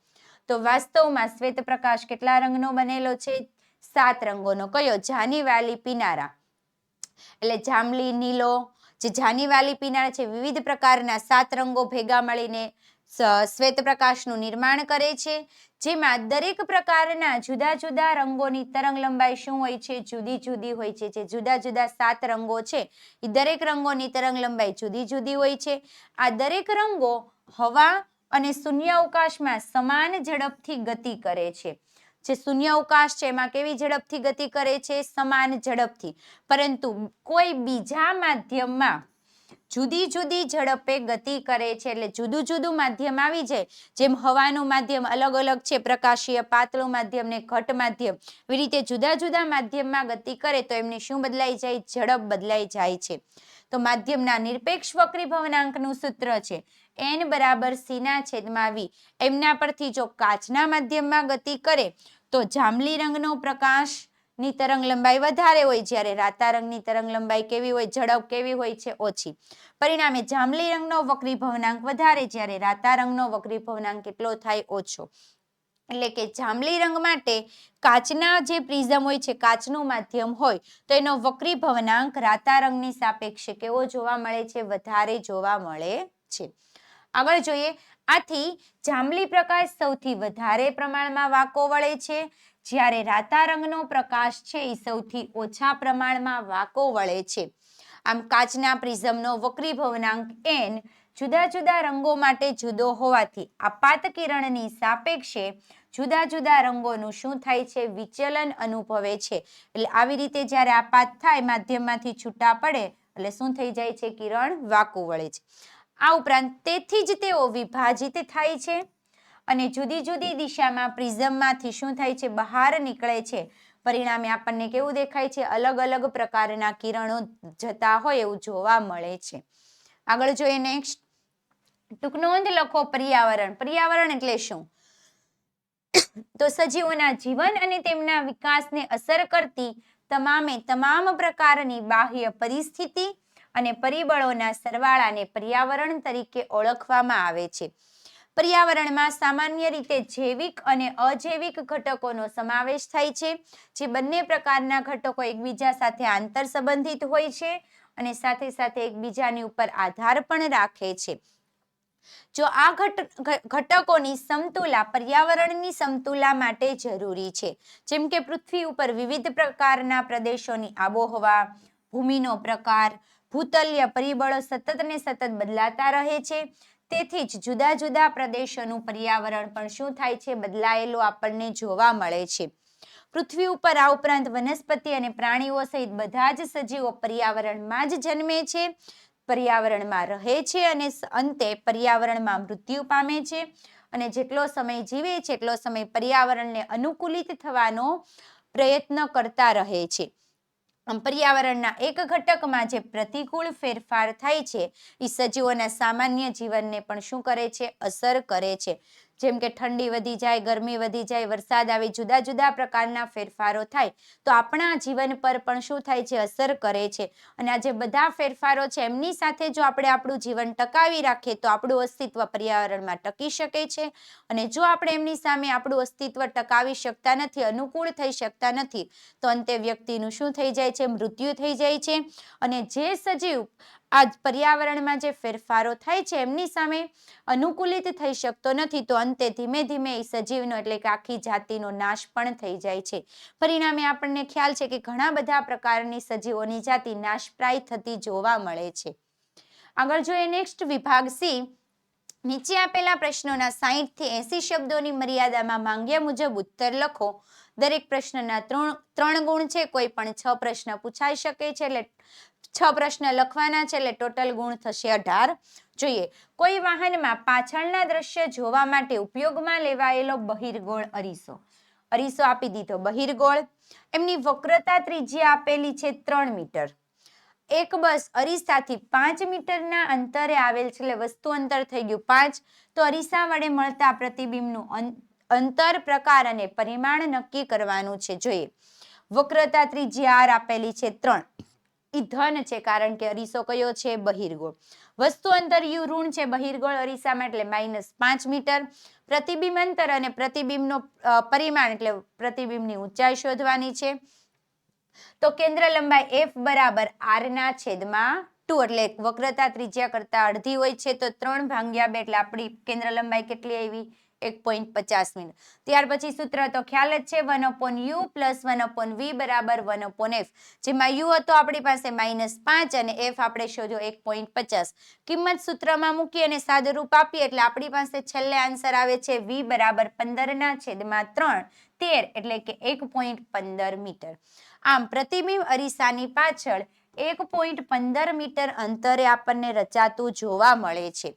તો વાસ્તવમાં શ્વેત પ્રકાશ કેટલા રંગનો બનેલો છે? 7 રંગોનો. કયો? જાની, વાલી, પીનારા. એટલે જાંબલી, નીલો, જે જાની, વાલી, પીનારા છે, વિવિધ પ્રકારના 7 રંગો ભેગા મળીને શ્વેત પ્રકાશનું નિર્માણ કરે છે. જેમાં દરેક પ્રકારના જુદા જુદા રંગોની તરંગ લંબાઈ શું હોય છે? જુદી જુદી હોય છે. જે જુદા જુદા 7 રંગો છે એ દરેક રંગોની તરંગ લંબાઈ જુદી જુદી હોય છે. આ દરેક રંગો હવા અને શૂન્ય અવકાશમાં સમાન ઝડપથી ગતિ કરે છે. જે શૂન્ય અવકાશ છે એમાં કેવી ઝડપથી ગતિ કરે છે? સમાન ઝડપથી. પરંતુ કોઈ બીજા માધ્યમમાં જુદી જુદી ઝડપે ગતિ કરે છે. એટલે જુદું જુદું માધ્યમ આવી જાય. જેમ હવાનું માધ્યમ અલગ અલગ છે, પ્રકાશીય, પાતળું માધ્યમ ને ઘટ માધ્યમ. એવી રીતે જુદા જુદા માધ્યમમાં ગતિ કરે તો એમની શું બદલાઈ જાય? ઝડપ બદલાઈ જાય છે. તો માધ્યમના નિરપેક્ષ વક્રીભવનાંકનું સૂત્ર છે n બરાબર c/v. એમના પરથી જો કાચના માધ્યમમાં ગતિ કરે તો જાંબલી રંગનો પ્રકાશની તરંગ લંબાઈ વધારે હોય, જ્યારે રાતા રંગની તરંગ લંબાઈ કેવી હોય? ઝડપ કેવી હોય છે? ઓછી. પરિણામે જાંબલી રંગનો વક્રીભવનાંક વધારે, જ્યારે રાતા રંગનો વક્રીભવનાંક કેટલો થાય? ઓછો. એટલે કે જાંબલી રંગ માટે કાચના જે પ્રિઝમ હોય છે, કાચનું માધ્યમ હોય, તો એનો વક્રીભવનાંક રાતા રંગની સાપેક્ષે કેવો જોવા મળે છે? વધારે જોવા મળે છે. આગળ જોઈએ. આથી જાંબલી પ્રકાશ સૌથી વધારે પ્રમાણમાં વાંકો વળે છે, જ્યારે રાતા રંગનો પ્રકાશ છે એ સૌથી ઓછા પ્રમાણમાં વાંકો વળે છે. આમ કાચના પ્રિઝમનો વક્રીભવનાંક n જુદા જુદા રંગો માટે જુદો હોવાથી આપાત કિરણની સાપેક્ષે જુદા જુદા રંગોનું શું થાય છે? વિચલન અનુભવે છે. એટલે આવી રીતે જ્યારે આપાત થાય, માધ્યમમાંથી છૂટા પડે એટલે શું થઈ જાય છે? કિરણ વાંકું વળે છે. આ ઉપરાંત તેથી જ તેઓ વિભાજિત થાય છે અને જુદી જુદી દિશામાં પ્રિઝમમાંથી શું થાય છે? બહાર નીકળે છે. પરિણામે આપણને કેવું દેખાય છે? અલગ અલગ પ્રકારના કિરણો જતા હોય એવું જોવા મળે છે. આગળ જોઈએ નેક્સ્ટ. ટૂંક નોંધ લખો. પર્યાવરણ. પર્યાવરણ એટલે શું? તો સજીવોના જીવન અને તેમના વિકાસને અસર કરતી તમામ પ્રકારની બાહ્ય પરિસ્થિતિ અને પરિબળોના સરવાળાને પર્યાવરણ તરીકે ઓળખવામાં આવે છે. પર્યાવરણમાં સામાન્ય રીતે જૈવિક અને અજૈવિક ઘટકોનો સમાવેશ થાય છે. જે બંને પ્રકારના ઘટકો એકબીજા સાથે આંતર સંબંધિત હોય છે અને સાથે સાથે એકબીજાની ઉપર આધાર પણ રાખે છે. જો આ ઘટકોની સમતુલા પર્યાવરણની સમતુલા માટે જરૂરી છે, જેમ કે પૃથ્વી ઉપર વિવિધ પ્રકારના પ્રદેશોની આબોહવા, ભૂમિનો પ્રકાર, ભૂતલીય પરિબળો સતત ને સતત બદલાતા રહે છે. તેથી જ જુદા જુદા પ્રદેશોનું પર્યાવરણ પણ શું થાય છે, બદલાયેલું આપણને જોવા મળે છે. પૃથ્વી ઉપર આ ઉપરાંત વનસ્પતિ અને પ્રાણીઓ સહિત બધા જ સજીવો પર્યાવરણમાં જ જન્મે છે, પર્યાવરણમાં રહે છે અને અંતે પર્યાવરણમાં મૃત્યુ પામે છે. અને જેટલો સમય જીવે છે એટલો સમય પર્યાવરણને અનુકૂલિત થવાનો પ્રયત્ન કરતા રહે છે. પર્યાવરણના એક ઘટકમાં જે પ્રતિકૂળ ફેરફાર થાય છે એ સજીવોના સામાન્ય જીવનને પણ શું કરે છે, અસર કરે છે. જેમ કે ઠંડી વધી જાય, ગરમી વધી જાય, વરસાદ આવે, જુદા જુદા પ્રકારના ફેરફારો થાય તો આપણા જીવન પર પણ શું થાય છે, અસર કરે છે. અને આ જે બધા ફેરફારો છે એમની સાથે જો આપણે આપણું જીવન ટકાવી રાખીએ તો આપણું અસ્તિત્વ પર્યાવરણમાં ટકી શકે છે. અને જો આપણે એમની સામે આપણું અસ્તિત્વ ટકાવી શકતા નથી, અનુકૂળ થઈ શકતા નથી, તો અંતે વ્યક્તિનું શું થઈ જાય છે, મૃત્યુ થઈ જાય છે. અને જે સજીવ આ પર્યાવરણમાં જે ફેરફારો થાય છે એમની સામે અનુકૂલિત થઈ શકતો નથી, તો અંતે ધીમે ધીમે એ સજીવનો એટલે કે આખી જાતિનો નાશ પણ થઈ જાય છે. પરિણામે આપણને ખ્યાલ છે કે ઘણા બધા પ્રકારની સજીવોની જાતિ નાશપ્રાય થતી જોવા મળે છે. આગળ જોઈએ નેક્સ્ટ વિભાગ સી. નીચે આપેલા પ્રશ્નોના 60 થી 80 શબ્દોની મર્યાદામાં માંગ્યા મુજબ ઉત્તર લખો. દરેક પ્રશ્નના 3 ગુણ છે, કોઈ પણ 6 પ્રશ્ન પૂછાઈ શકે છે, એટલે 6 પ્રશ્ન લખવાના છે, એટલે ટોટલ ગુણ થશે 18. જોઈએ, કોઈ વાહનમાં પાછળના દ્રશ્ય જોવા માટે ઉપયોગમાં લેવાયેલો બહિર્ગોળ અરીસો. અરીસો આપી દીધો બહિર્ગોળ. એમની વક્રતા ત્રિજ્યા આપેલી છે 3 મીટર. એક બસ અરીસાથી 5 મીટરના અંતરે આવેલ છે, એટલે વસ્તુ અંતર થઈ ગયું 5. તો અરીસા વડે મળતા પ્રતિબિંબનું અંતર, પ્રકાર અને પરિમાણ નક્કી કરવાનું છે. જોઈએ, વક્રતા ત્રિજ્યા r આપેલી છે 3, ઈ ધન છે કારણ કે અરીસો કયો છે, બહિર્ગોળ. વસ્તુ અંતર u ઋણ છે બહિર્ગોળ અરીસામાં, એટલે -5 મીટર. પ્રતિબિંબ અંતર અને પ્રતિબિંબનો પરિમાણ એટલે પ્રતિબિંબની ઊંચાઈ શોધવાની છે. તો કેન્દ્ર લંબાઈ f બરાબર r ના છેદમાં 2, એટલે વક્રતા ત્રિજ્યા કરતા અડધી હોય છે, તો 3/2 એટલે આપણી કેન્દ્ર લંબાઈ કેટલી આવી, 1.50 મીટર. ત્યાર પછી સૂત્ર તો ખ્યાલ જ છે, 1/u + 1/v બરાબર 1/f. જેમાં u હતો આપણી પાસે -5 અને f આપણે શોધ્યો 1.50. કિંમત સૂત્રમાં મૂકી અને સાદુરૂપ આપીએ એટલે આપણી પાસે છેલ્લે આન્સર આવે છે v બરાબર 15/3, 13 એટલે કે 1.15 મીટર. આમ પ્રતિબિંબ અરીસાની પાછળ 1.15 મીટર અંતરે આપણને રચાતું જોવા મળે છે.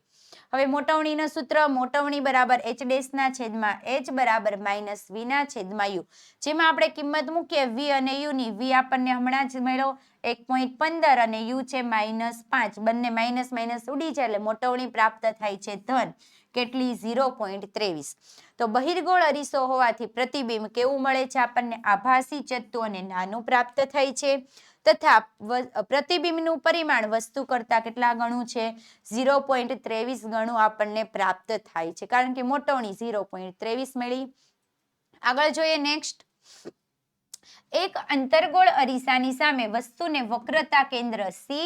હવે મોટવણીનું સૂત્ર, મોટવણી બરાબર h ડેશ ના છેદમાં h બરાબર -v ના છેદમાં u. જેમાં આપણે કિંમત મૂકીએ v અને u ની. v આપણને હમણાં જ મળ્યો 1.15 અને u છે -5. બંને માઇનસ માઇનસ ઉડી જાય એટલે મોટવણી પ્રાપ્ત થાય છે ધન. કેટલી, 0.23. તો બહિર્ગોળ અરીસો હોવાથી પ્રતિબિંબ કેવું મળે છે આપણને, આભાસી, ચત્તુ અને નાનું પ્રાપ્ત થાય છે. તથા પ્રતિબિંબનું પરિમાણ વસ્તુ કરતા કેટલા ગણું છે, 0.23 ગણું આપણને પ્રાપ્ત થાય છે, કારણ કે મોટવણી 0.23 મળી. આગળ જોઈએ નેક્સ્ટ. એક અંતર્ગોળ અરીસાની સામે વસ્તુને વક્રતા કેન્દ્ર C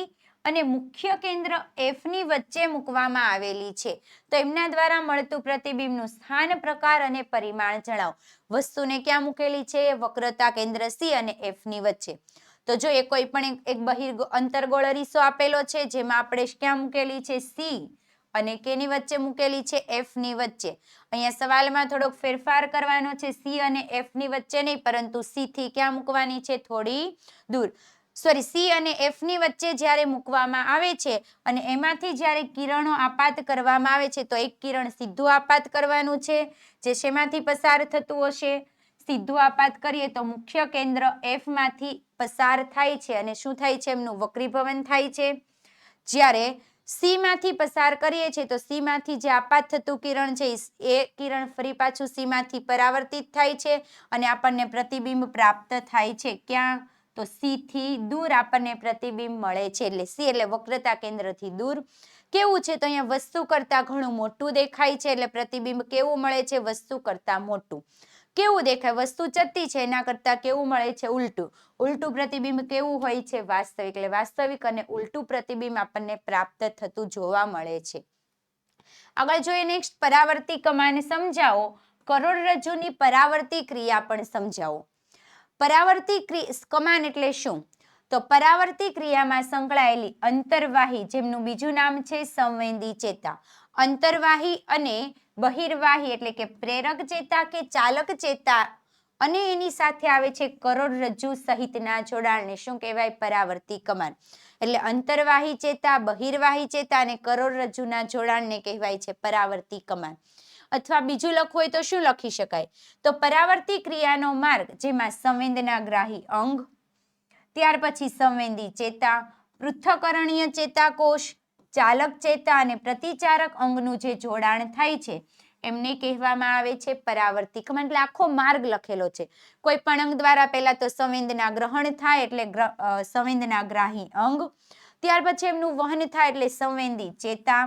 અને મુખ્ય કેન્દ્ર F ની વચ્ચે મૂકવામાં આવેલી છે, તો એમના દ્વારા મળતું પ્રતિબિંબનું સ્થાન, પ્રકાર અને પરિમાણ જણાવો. વસ્તુને ક્યાં મૂકેલી છે, વક્રતા કેન્દ્ર C અને F ની વચ્ચે. તો જો કોઈ પણ એક અંતર્ગોળ અરીસો આપેલો છે, જેમાં આપણે ક્યાં મૂકેલી છે, C અને કેની વચ્ચે મૂકેલી છે, F ની વચ્ચે. અહીંયા સવાલમાં થોડોક ફેરફાર કરવાનો છે, C અને F ની વચ્ચે નહીં, પરંતુ C થી ક્યાં મૂકવાની છે, થોડી દૂર. C અને F ની વચ્ચે જ્યારે મૂકવામાં આવે છે અને એમાંથી જ્યારે કિરણો આપાત કરવામાં આવે છે, તો એક કિરણ સીધું આપાત કરવાનું છે, જે શેમાંથી પસાર થતું હશે, સીધું આપાત કરીએ તો મુખ્ય કેન્દ્ર F માંથી પસાર થાય છે અને શું થાય છે, એમનું વક્રીભવન થાય છે. જ્યારે C માંથી પસાર કરીએ છીએ તો C માંથી જે આપાત થતું કિરણ છે એ કિરણ ફરી પાછું C માંથી પરાવર્તિત થાય છે અને આપણને પ્રતિબિંબ પ્રાપ્ત થાય છે. ક્યાં, તો C થી દૂર આપણને પ્રતિબિંબ મળે છે. એટલે C એટલે વક્રતા કેન્દ્રથી દૂર. કેવું છે, તો અહીંયા વસ્તુ કરતા ઘણું મોટું દેખાય છે, એટલે પ્રતિબિંબ કેવું મળે છે, વસ્તુ કરતા મોટું. કેવું દેખાય, વસ્તુ ચત્તી છે એના કરતા કેવું મળે છે, ઉલટું. ઉલટું પ્રતિબિંબ કેવું હોય છે, વાસ્તવિક. એટલે વાસ્તવિક અને ઉલટું પ્રતિબિંબ આપણને પ્રાપ્ત થતું જોવા મળે છે. આગળ જોઈએ નેક્સ્ટ, પરાવર્તી કમાન સમજાવો. કરોડરજ્જુની પરાવર્તી ક્રિયા પણ સમજાવો. પરાવર્તી કમાન એટલે શું? તો પરાવર્તી ક્રિયામાં સંકળાયેલી અંતર્વાહી, જેમનું બીજું નામ છે સંવેદી ચેતા. અંતર્વાહી અને બહિર્વાહી એટલે કે પ્રેરક ચેતા કે ચાલક ચેતા અને એની સાથે આવે છે કરોડરજ્જુ સહિતના જોડાણને શું કહેવાય? પરાવર્તી કમાન. એટલે અંતર્વાહી ચેતા, બહિર્વાહી ચેતા અને કરોડરજ્જુના જોડાણને કહેવાય છે પરાવર્તી કમાન. અથવા બીજું લખવું હોય તો શું લખી શકાય? તો પરાવર્તી ક્રિયાનો માર્ગ, જેમાં સંવેદનાગ્રાહી અંગ, ત્યાર પછી સંવેદી ચેતા, પૃથ્થકરણીય ચેતાકોષ, ચાલક ચેતા અને પ્રતિચારક અંગનું જે જોડાણ થાય છે એમને કહેવામાં આવે છે પરાવર્તી કમાન. એટલે આખો માર્ગ લખેલો છે. કોઈ પણ અંગ દ્વારા પહેલા તો સંવેદના ગ્રહણ થાય એટલે સંવેદનાગ્રાહી અંગ, ત્યાર પછી એમનું વહન થાય એટલે સંવેદી ચેતા,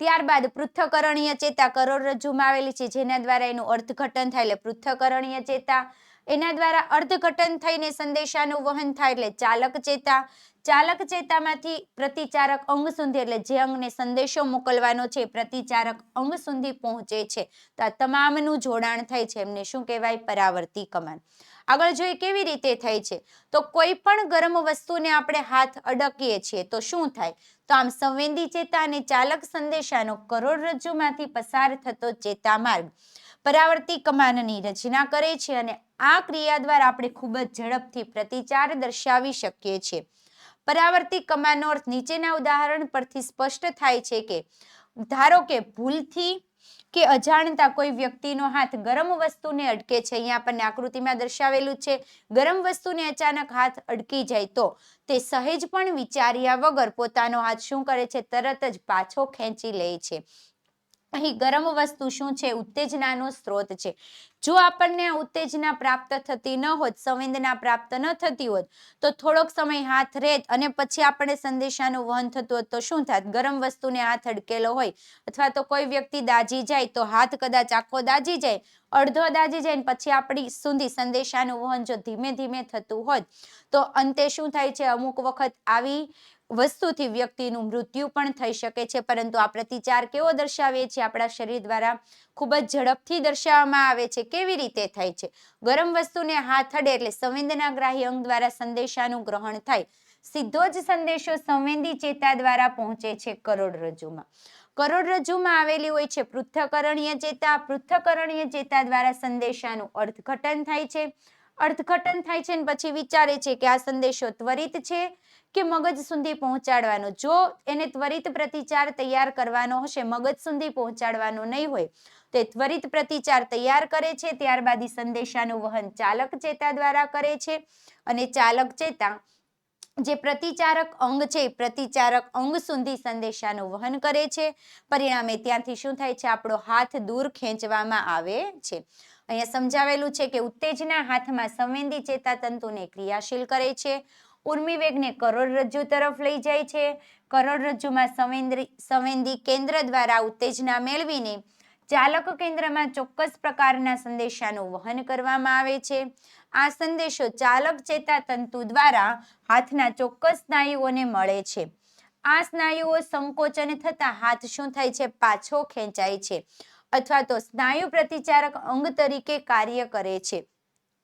ત્યારબાદ પૃથ્થકરણીય ચેતા કરોડરજ્જુમાં આવેલી છે, જેના દ્વારા એનું અર્થઘટન થાય એટલે પૃથ્થકરણીય ચેતા, એના દ્વારા અર્થઘટન થઈને સંદેશાનું વહન થાય એટલે ચાલક ચેતા, ચાલક ચેતામાંથી પ્રતિચારક અંગ સુધી એટલે જે અંગને સંદેશો મોકલવાનો છે પ્રતિચારક અંગ સુધી પહોંચે છે. તો આ તમામનું જોડાણ થાય છે એમને શું કહેવાય? પરાવર્તી કમાન. આગળ જોઈએ કેવી રીતે થાય છે. તો કોઈ પણ ગરમ વસ્તુને આપણે હાથ અડકીએ છીએ તો શું થાય? તો આમ સંવેદી ચેતા અને ચાલક સંદેશાનો કરોડરજ્જુમાંથી પસાર થતો ચેતા માર્ગ પરાવર્તી કમાનની રચના કરે છે અને આ ક્રિયા દ્વારા આપણે ખૂબ જ ઝડપથી પ્રતિચાર દર્શાવી શકીએ છીએ. પરાવર્તી કમાનનો અર્થ નીચેના ઉદાહરણ પરથી સ્પષ્ટ થાય છે કે ધારો કે ભૂલથી કે અજાણતા કોઈ વ્યક્તિનો હાથ ગરમ વસ્તુને અડકે છે. અહીંયા આપણને આકૃતિમાં દર્શાવેલું છે. ગરમ વસ્તુને અચાનક હાથ અડકી જાય તો તે સહેજ પણ વિચાર્યા વગર પોતાનો હાથ શું કરે છે? તરત જ પાછો ખેંચી લે છે. અહીં ગરમ વસ્તુ શું છે? ઉત્તેજનાનો સ્ત્રોત છે. જો આપણને ઉત્તેજના પ્રાપ્ત થતી ન હોત, સંવેદના પ્રાપ્ત ન થતી હોત તો થોડોક સમય હાથ રહેત અને પછી આપણે સંદેશાનું વહન થતું હોત તો શું થાત? ગરમ વસ્તુને હાથ અડકેલો હોય અથવા તો કોઈ વ્યક્તિ દાજી જાય તો હાથ કદાચ આખો દાજી જાય, અડધો દાજી જાય, પછી આપણી સુધી સંદેશાનું વહન જો ધીમે ધીમે થતું હોત તો અંતે શું થાય છે? અમુક વખત આવી વસ્તુથી વ્યક્તિનું મૃત્યુ પણ થઈ શકે છે. પરંતુ આ પ્રતિચાર કેવો દર્શાવીએ છીએ? આપણા શરીર દ્વારા ખૂબ જ ઝડપથી દર્શાવવામાં આવે છે. કેવી રીતે થાય છે? ગરમ વસ્તુને હાથ અડે એટલે સંવેદનાગ્રાહી અંગ દ્વારા સંદેશાનું ગ્રહણ થાય. સીધો જ સંદેશો સંવેદી ચેતા દ્વારા પહોંચે છે કરોડરજ્જુમાં. કરોડરજ્જુમાં આવેલી હોય છે પૃથ્થકરણીય ચેતા. પૃથ્થકરણીય ચેતા દ્વારા સંદેશાનું અર્થઘટન થાય છે. અર્થઘટન થાય છે અને પછી વિચારે છે કે આ સંદેશો ત્વરિત છે કે મગજ સુધી પહોંચાડવાનો. જો એને ત્વરિત પ્રતિચાર તૈયાર કરવાનો હશે, મગજ સુધી પહોંચાડવાનો નહીં હોય, તે ત્વરિત પ્રતિચાર તૈયાર કરે છે. ત્યારબાદ સંદેશાનું વહન ચાલક ચેતા દ્વારા કરે છે અને ચાલક ચેતા જે પ્રતિચારક અંગ છે પ્રતિચારક અંગ સુધી સંદેશાનું વહન કરે છે. પરિણામે ત્યાંથી શું થાય છે? આપણો હાથ દૂર ખેંચવામાં આવે છે. અહીંયા સમજાવેલું છે કે ઉત્તેજના હાથમાં સંવેદી ચેતા તંતુને ક્રિયાશીલ કરે છે. ઉર્મિવેગને કરોડરજ્જુ તરફ લઈ જાય છે. કરોડરજ્જુમાં સંવેદી કેન્દ્ર દ્વારા ઉત્તેજના મેળવીને ચાલક કેન્દ્રમાં ચોક્કસ પ્રકારના સંદેશાનું વહન કરવામાં આવે છે. આ સંદેશો ચાલક ચેતા તંતુ દ્વારા હાથના ચોક્કસ સ્નાયુઓને મળે છે. આ સ્નાયુઓ સંકોચન થતા હાથ શું થાય છે? પાછો ખેંચાય છે અથવા તો સ્નાયુ પ્રતિચારક અંગ તરીકે કાર્ય કરે છે.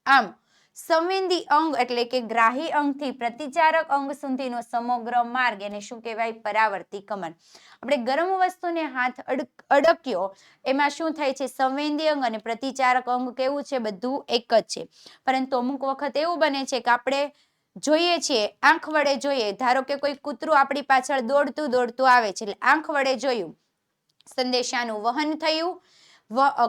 આમ સંવેદી અંગ એટલે કે ગ્રાહી અંગથી પ્રતિચારક અંગ સુધીનો સમગ્ર માર્ગ એને શું કહેવાય? પરાવર્તી કમાન. આપણે ગરમ વસ્તુને હાથ અડક્યો એમાં શું થાય છે? સંવેદી અંગ અને પ્રતિચારક અંગ કેવું છે? બધું એક જ છે. પરંતુ અમુક વખત એવું બને છે કે આપણે જોઈએ છીએ, આંખ વડે જોઈએ, ધારો કે કોઈ કૂતરું આપણી પાછળ દોડતું દોડતું આવે છે એટલે આંખ વડે જોયું, સંદેશાનું વહન થયું,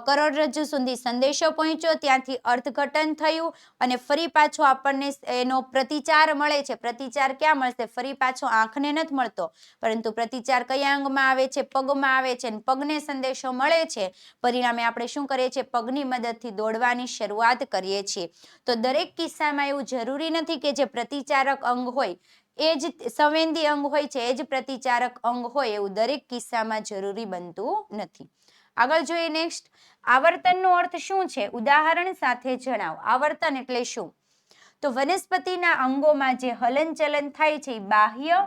કરોડરજ્જુ સુધી સંદેશો પહોંચ્યો, ત્યાંથી અર્થઘટન થયું અને ફરી પાછો આપણને એનો પ્રતિચાર મળે છે. પ્રતિચાર ક્યાં મળશે? ફરી પાછો આંખને નથી મળતો, પરંતુ પ્રતિચાર કયા અંગમાં આવે છે? પગમાં આવે છે. પગને સંદેશો મળે છે. પરિણામે આપણે શું કરીએ છીએ? પગની મદદથી દોડવાની શરૂઆત કરીએ છીએ. તો દરેક કિસ્સામાં એવું જરૂરી નથી કે જે પ્રતિચારક અંગ હોય એ જ સંવેદી અંગ હોય છે, એ જ પ્રતિચારક અંગ હોય, એવું દરેક કિસ્સામાં જરૂરી બનતું નથી. આગળ જોઈએ નેક્સ્ટ, આવર્તનનો અર્થ શું છે? ઉદાહરણ સાથે જણાવો. આવર્તન એટલે શું? તો વનસ્પતિના અંગોમાં જે હલનચલન થાય છે એ બાહ્ય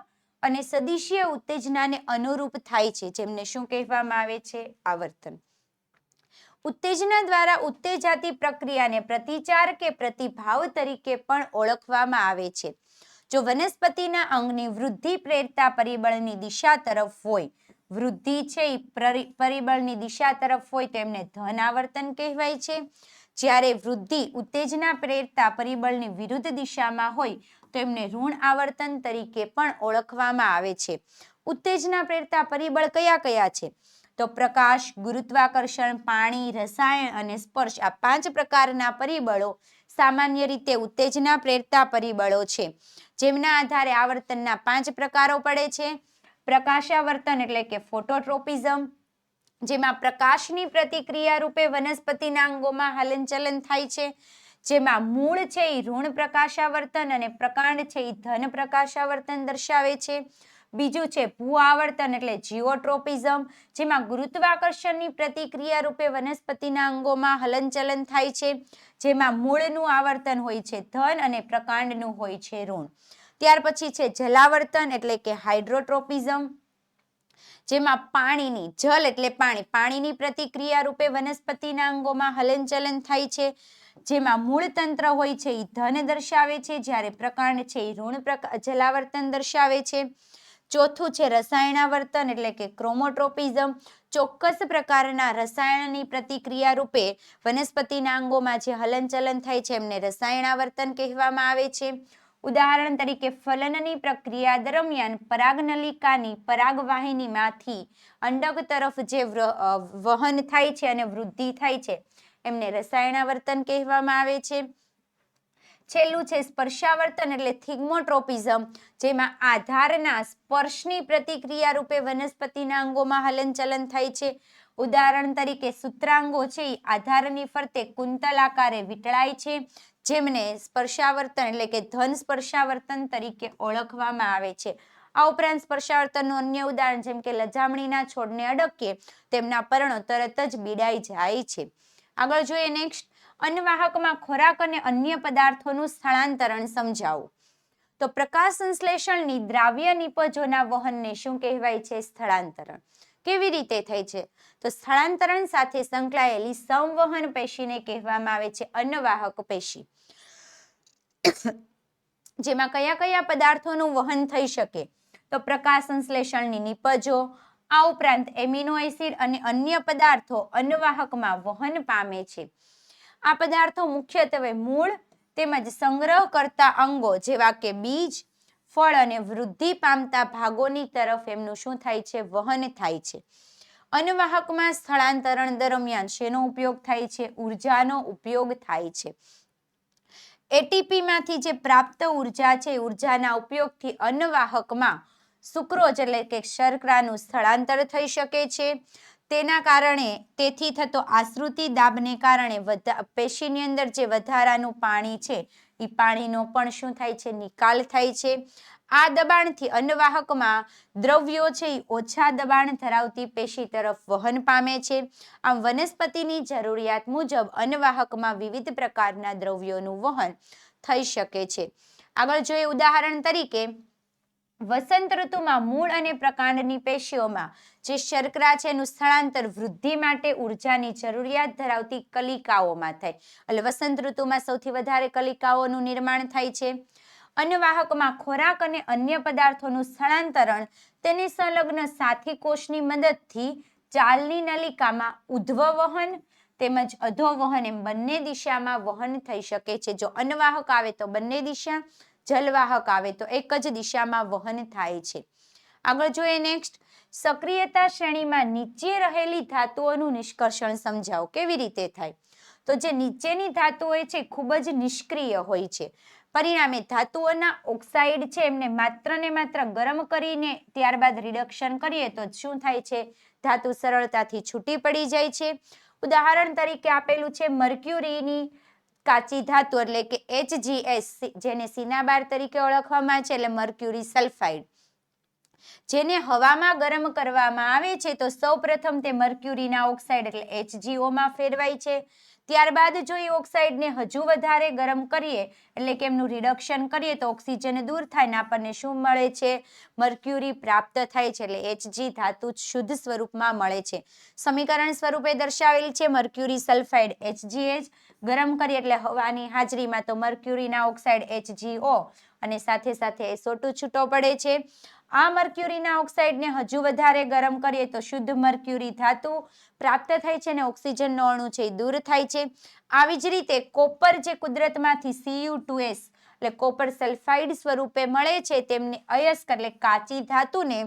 અને સદિશીય ઉત્તેજનાને અનુરૂપ થાય છે, જેમને શું કહેવામાં આવે છે? આવર્તન. ઉત્તેજના દ્વારા ઉત્તેજાતી પ્રક્રિયાને પ્રતિચાર કે પ્રતિભાવ તરીકે પણ ઓળખવામાં આવે છે. જો વનસ્પતિના અંગની વૃદ્ધિ પ્રેરતા પરિબળની દિશા તરફ હોય, વૃદ્ધિ છે એ પરિબળની દિશા તરફ હોય તો એમને ધન આવર્તન કહેવાય છે. જ્યારે વૃદ્ધિ ઉત્તેજના પ્રેરતા પરિબળની વિરુદ્ધ દિશામાં હોય તો એમને ઋણ આવર્તન તરીકે પણ ઓળખવામાં આવે છે. ઉત્તેજના પ્રેરતા પરિબળ કયા કયા છે? તો પ્રકાશ, ગુરુત્વાકર્ષણ, પાણી, રસાયણ અને સ્પર્શ, આ 5 પ્રકારના પરિબળો સામાન્ય રીતે ઉત્તેજના પ્રેરતા પરિબળો છે, જેમના આધારે આવર્તનના 5 પ્રકારો પડે છે. પ્રકાશાવર્તન એટલે કે ફોટોટ્રોપિઝમ, જેમાં પ્રકાશની પ્રતિક્રિયા રૂપે વનસ્પતિના અંગોમાં હલનચલન થાય છે. જેમાં મૂળ છે એ ઋણ પ્રકાશાવર્તન અને પ્રકાંડ છે એ ધન પ્રકાશાવર્તન દર્શાવે છે. બીજું છે ભૂ આવર્તન એટલે જીઓટ્રોપિઝમ, જેમાં ગુરુત્વાકર્ષણની પ્રતિક્રિયા રૂપે વનસ્પતિના અંગોમાં હલનચલન થાય છે. જેમાં મૂળનું આવર્તન હોય છે ધન અને પ્રકાંડનું હોય છે ઋણ. ત્યાર પછી છે જલાવર્તન એટલે કે હાઇડ્રોટ્રોપિઝમ, જેમાં પાણીની, જલ એટલે પાણીની પ્રતિક્રિયા રૂપે વનસ્પતિના અંગોમાં હલનચલન થાય છે. જેમાં મૂળ તંત્ર હોય છે એ ધન દર્શાવે છે, જ્યારે પ્રકાંડ છે એ ઋણ જલાવર્તન દર્શાવે છે. ચોથું છે રસાયણાવર્તન એટલે કે ક્રોમોટ્રોપિઝમ, ચોક્કસ પ્રકારના રસાયણની પ્રતિક્રિયા રૂપે વનસ્પતિના અંગોમાં જે હલનચલન થાય છે એમને રસાયણાવર્તન કહેવામાં આવે છે. ઉદાહરણ તરીકે ફલનની પ્રક્રિયા દરમિયાન પરાગનલિકાની પરાગવાહિનીમાંથી અંડક તરફ જે વહન થાય છે અને વૃદ્ધિ થાય છે એમને રસાયણાવર્તન કહેવામાં આવે છે. છેલ્લું છે સ્પર્શાવર્તન એટલે થિગ્મોટ્રોપિઝમ, જેમાં આધારના સ્પર્શની પ્રતિક્રિયા રૂપે વનસ્પતિના અંગોમાં હલનચલન થાય છે. ઉદાહરણ તરીકે સૂત્રાંગો છે એ આધારની ફરતે કુંતલ આકારે વીંટળાય છે, જેમને સ્પર્શાવર્તન એટલે કે ધન સ્પર્શાવર્તન તરીકે ઓળખવામાં આવે છે. આ ઉપરાંત સ્પર્શાવર્તનનું અન્ય ઉદાહરણ જેમ કે લજામણીના છોડને અડકીએ તેમના પર્ણો તરત જ બીડાઈ જાય છે. આગળ જોઈએ નેક્સ્ટ, અન્નવાહકમાં ખોરાક અને અન્ય પદાર્થોનું સ્થળાંતરણ સમજાવો. તો પ્રકાશ સંશ્લેષણની દ્રાવ્ય નિપજોના વહનને શું કહેવાય છે? સ્થળાંતરણ. કેવી રીતે થાય છે? તો સ્થળાંતરણ સાથે સંકળાયેલી સંવહન પેશીને કહેવામાં આવે છે અન્નવાહક પેશી. જેમાં કયા કયા પદાર્થોનું વહન થઈ શકે? તો પ્રકાશ સંશ્લેષણની નિપજો, આ ઉપરાંત એમિનો એસિડ અને અન્ય પદાર્થો અન્નવાહકમાં વહન પામે છે. આ પદાર્થો મુખ્યત્વે મૂળ તેમજ સંગ્રહ કરતા અંગો જેવા કે બીજ, ફળ અને વૃદ્ધિ પામતા ભાગોની તરફ એમનું શું થાય છે? વહન થાય છે. અન્નવાહકમાં સ્થળાંતરણ દરમિયાન શેનો ઉપયોગ થાય છે? ઉર્જાનો ઉપયોગ થાય છે. એટીપી માંથી જે પ્રાપ્ત ઉર્જા છે, ઉર્જાના ઉપયોગથી અન્નવાહકમાં સુક્રોઝ એટલે કે શર્કરાનું સ્થળાંતર થઈ શકે છે. તેના કારણે તેથી થતો આશ્રુતિ દાબને કારણે પેશીની અંદર જે વધારાનું પાણી છે એ પાણીનો પણ શું થાય છે? નિકાલ થાય છે. આ દબાણથી અન્નવાહકમાં દ્રવ્યો છે એ ઓછા દબાણ ધરાવતી પેશી તરફ વહન પામે છે. આમ વનસ્પતિની જરૂરિયાત મુજબ અન્નવાહકમાં વિવિધ પ્રકારના દ્રવ્યોનું વહન થઈ શકે છે. આગળ જોઈએ ઉદાહરણ તરીકે વસંત ઋતુમાં મૂળ અને પ્રકાંડની પેશીઓમાં જે શર્કરા છે એનું સ્થળાંતર વૃદ્ધિ માટે ઉર્જાની જરૂરિયાત ધરાવતી કલિકાઓમાં થાય. એટલે વસંત ઋતુમાં સૌથી વધારે કલિકાઓનું નિર્માણ થાય છે. અન્નવાહકમાં ખોરાક અને અન્ય પદાર્થોનું સ્થળાંતરણ તેની સંલગ્ન સાથી કોષની મદદથી ચાલની નલિકામાં ઉધ્વવહન તેમજ અધોવહન એમ બંને દિશામાં વહન થઈ શકે છે. જો અન્નવાહક આવે તો બંને દિશા, જલવાહક આવે તો એક જ દિશામાં વહન થાય છે. આગળ જોઈએ નેક્સ્ટ, સક્રિયતા શ્રેણીમાં નીચે રહેલી ધાતુઓનું નિષ્કર્ષણ સમજાવો. કેવી રીતે થાય? તો જે નીચેની ધાતુઓ હોય છે ખૂબ જ નિષ્ક્રિય હોય છે. પરિણામે ધાતુઓના ઓક્સાઇડ છે એમને માત્ર ને માત્ર ગરમ કરીને ત્યારબાદ રિડક્શન કરીએ તો શું થાય છે? ધાતુ સરળતાથી છૂટી પડી જાય છે. ઉદાહરણ તરીકે આપેલું છે મર્ક્યુરીની કાચી ધાતુ એટલે કે HgS, જેને સિનાબાર તરીકે ઓળખવામાં છે, એટલે મર્ક્યુરી સલ્ફાઇડ. જેને હવામાં ગરમ કરવામાં આવે છે તો સૌપ્રથમ તે મર્ક્યુરીના ઓક્સાઇડ એટલે HgO માં ફેરવાય છે. ત્યારબાદ જો એ ઓક્સાઇડને હજુ વધારે ગરમ કરીએ એટલે કે એમનું રિડક્શન કરીએ તો ઓક્સિજન દૂર થાય ને આપણને શું મળે છે? મર્ક્યુરી પ્રાપ્ત થાય છે, એટલે Hg ધાતુ શુદ્ધ સ્વરૂપમાં મળે છે. સમીકરણ સ્વરૂપે દર્શાવેલી છે મર્ક્યુરી સલ્ફાઇડ HgH, ગરમ કરીએ એટલે હવાની હાજરીમાં તો મર્ક્યુરીના ઓક્સાઇડ HgO અને સાથે સાથે SO2 છૂટો પડે છે. આ મર્ક્યુરીના ઓક્સાઇડને હજુ વધારે ગરમ કરીએ તો શુદ્ધ મર્ક્યુરી ધાતુ પ્રાપ્ત થાય છે અને ઓક્સિજનનો અણુ છે એ દૂર થાય છે. આવી જ રીતે કોપર જે કુદરતમાંથી Cu2S એટલે કોપર સલ્ફાઇડ સ્વરૂપે મળે છે, તેમને અયસ્ક એટલે કાચી ધાતુને